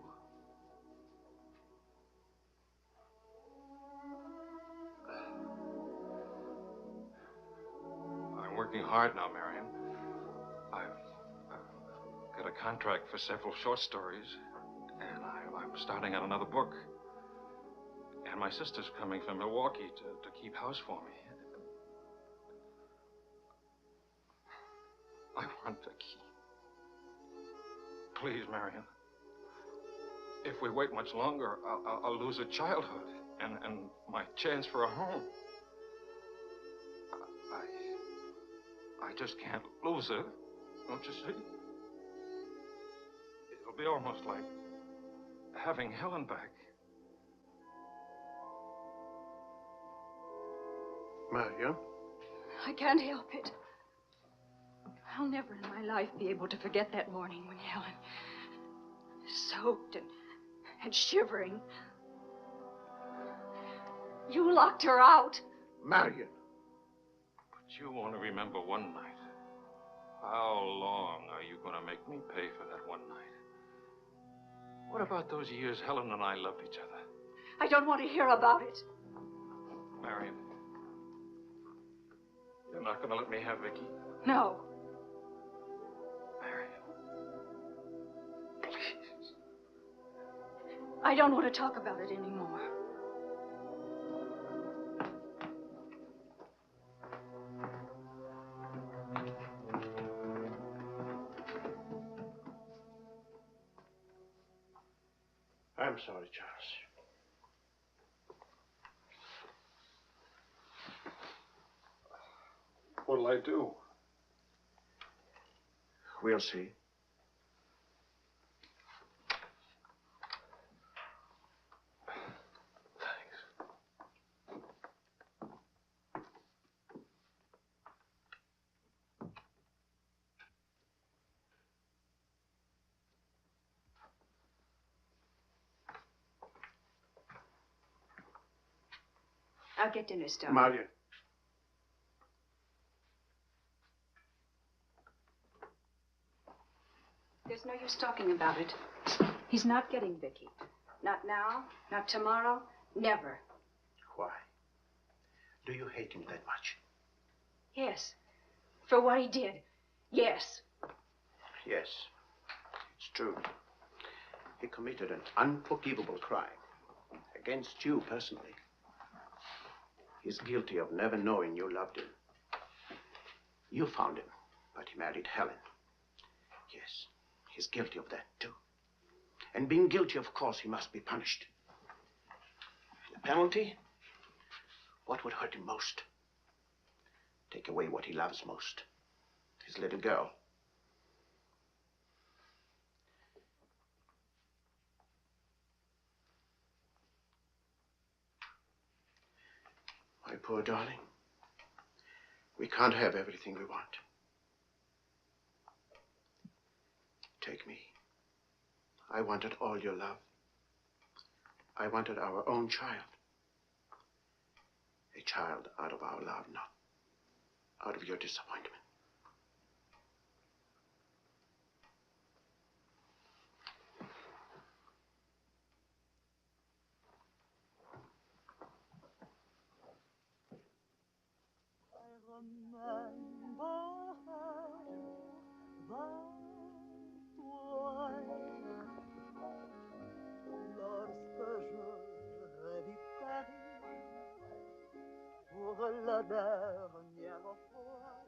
I'm working hard now, Marion. I've got a contract for several short stories, and I'm starting on another book. And my sister's coming from Milwaukee to keep house for me. I want Vicky. Please, Marion. If we wait much longer, I'll lose a childhood and my chance for a home. I just can't lose her, don't you see? It'll be almost like having Helen back. Marion? I can't help it. I'll never in my life be able to forget that morning when Helen, soaked and shivering, you locked her out. Marion. But you only remember one night. How long are you going to make me pay for that one night? What about those years Helen and I loved each other? I don't want to hear about it. Marion, you're not going to let me have Vicky? No. Marion, please. I don't want to talk about it anymore. I'm sorry, Charles. What'll I do? We'll see. get dinner started. Marion. There's no use talking about it. He's not getting Vicky. Not now, not tomorrow, never. Why? Do you hate him that much? Yes. For what he did. Yes. Yes, it's true. He committed an unforgivable crime against you personally. He's guilty of never knowing you loved him. You found him, but he married Helen. Yes, he's guilty of that too. And being guilty, of course, he must be punished. The penalty? What would hurt him most? Take away what he loves most. His little girl. My poor darling, we can't have everything we want. Take me. I wanted all your love. I wanted our own child. A child out of our love, not out of your disappointment. Pour la dernière fois,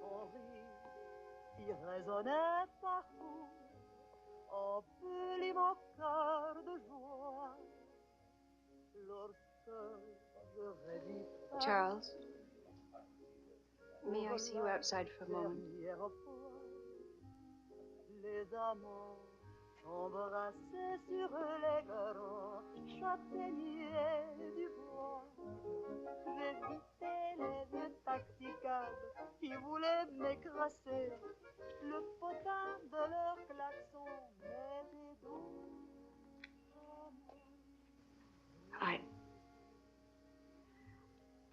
son rire qui résonnait partout emplit mon cœur de joie. Lorsque je revis Charles, may I see you outside for a moment? Les amants s'embrassaient sur les grands châtaigniers du bois. J'évitais les vieux taxicabs qui voulaient m'écraser. Le potin de leur klaxon m'était doux.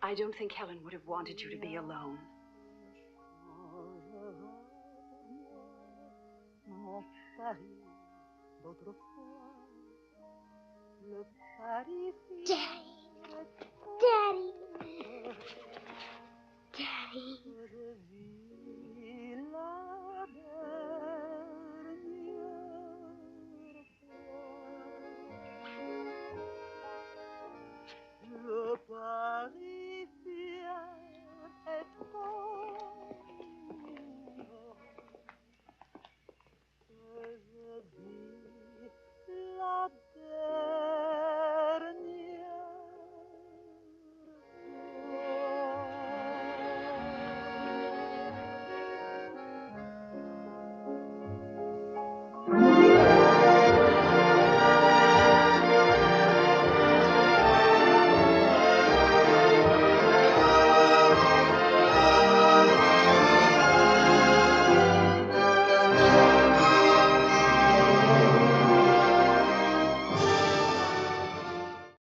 I don't think Helen would have wanted you to be alone. Mon Paris d'autrefois, le Paris. Daddy! Daddy! Daddy!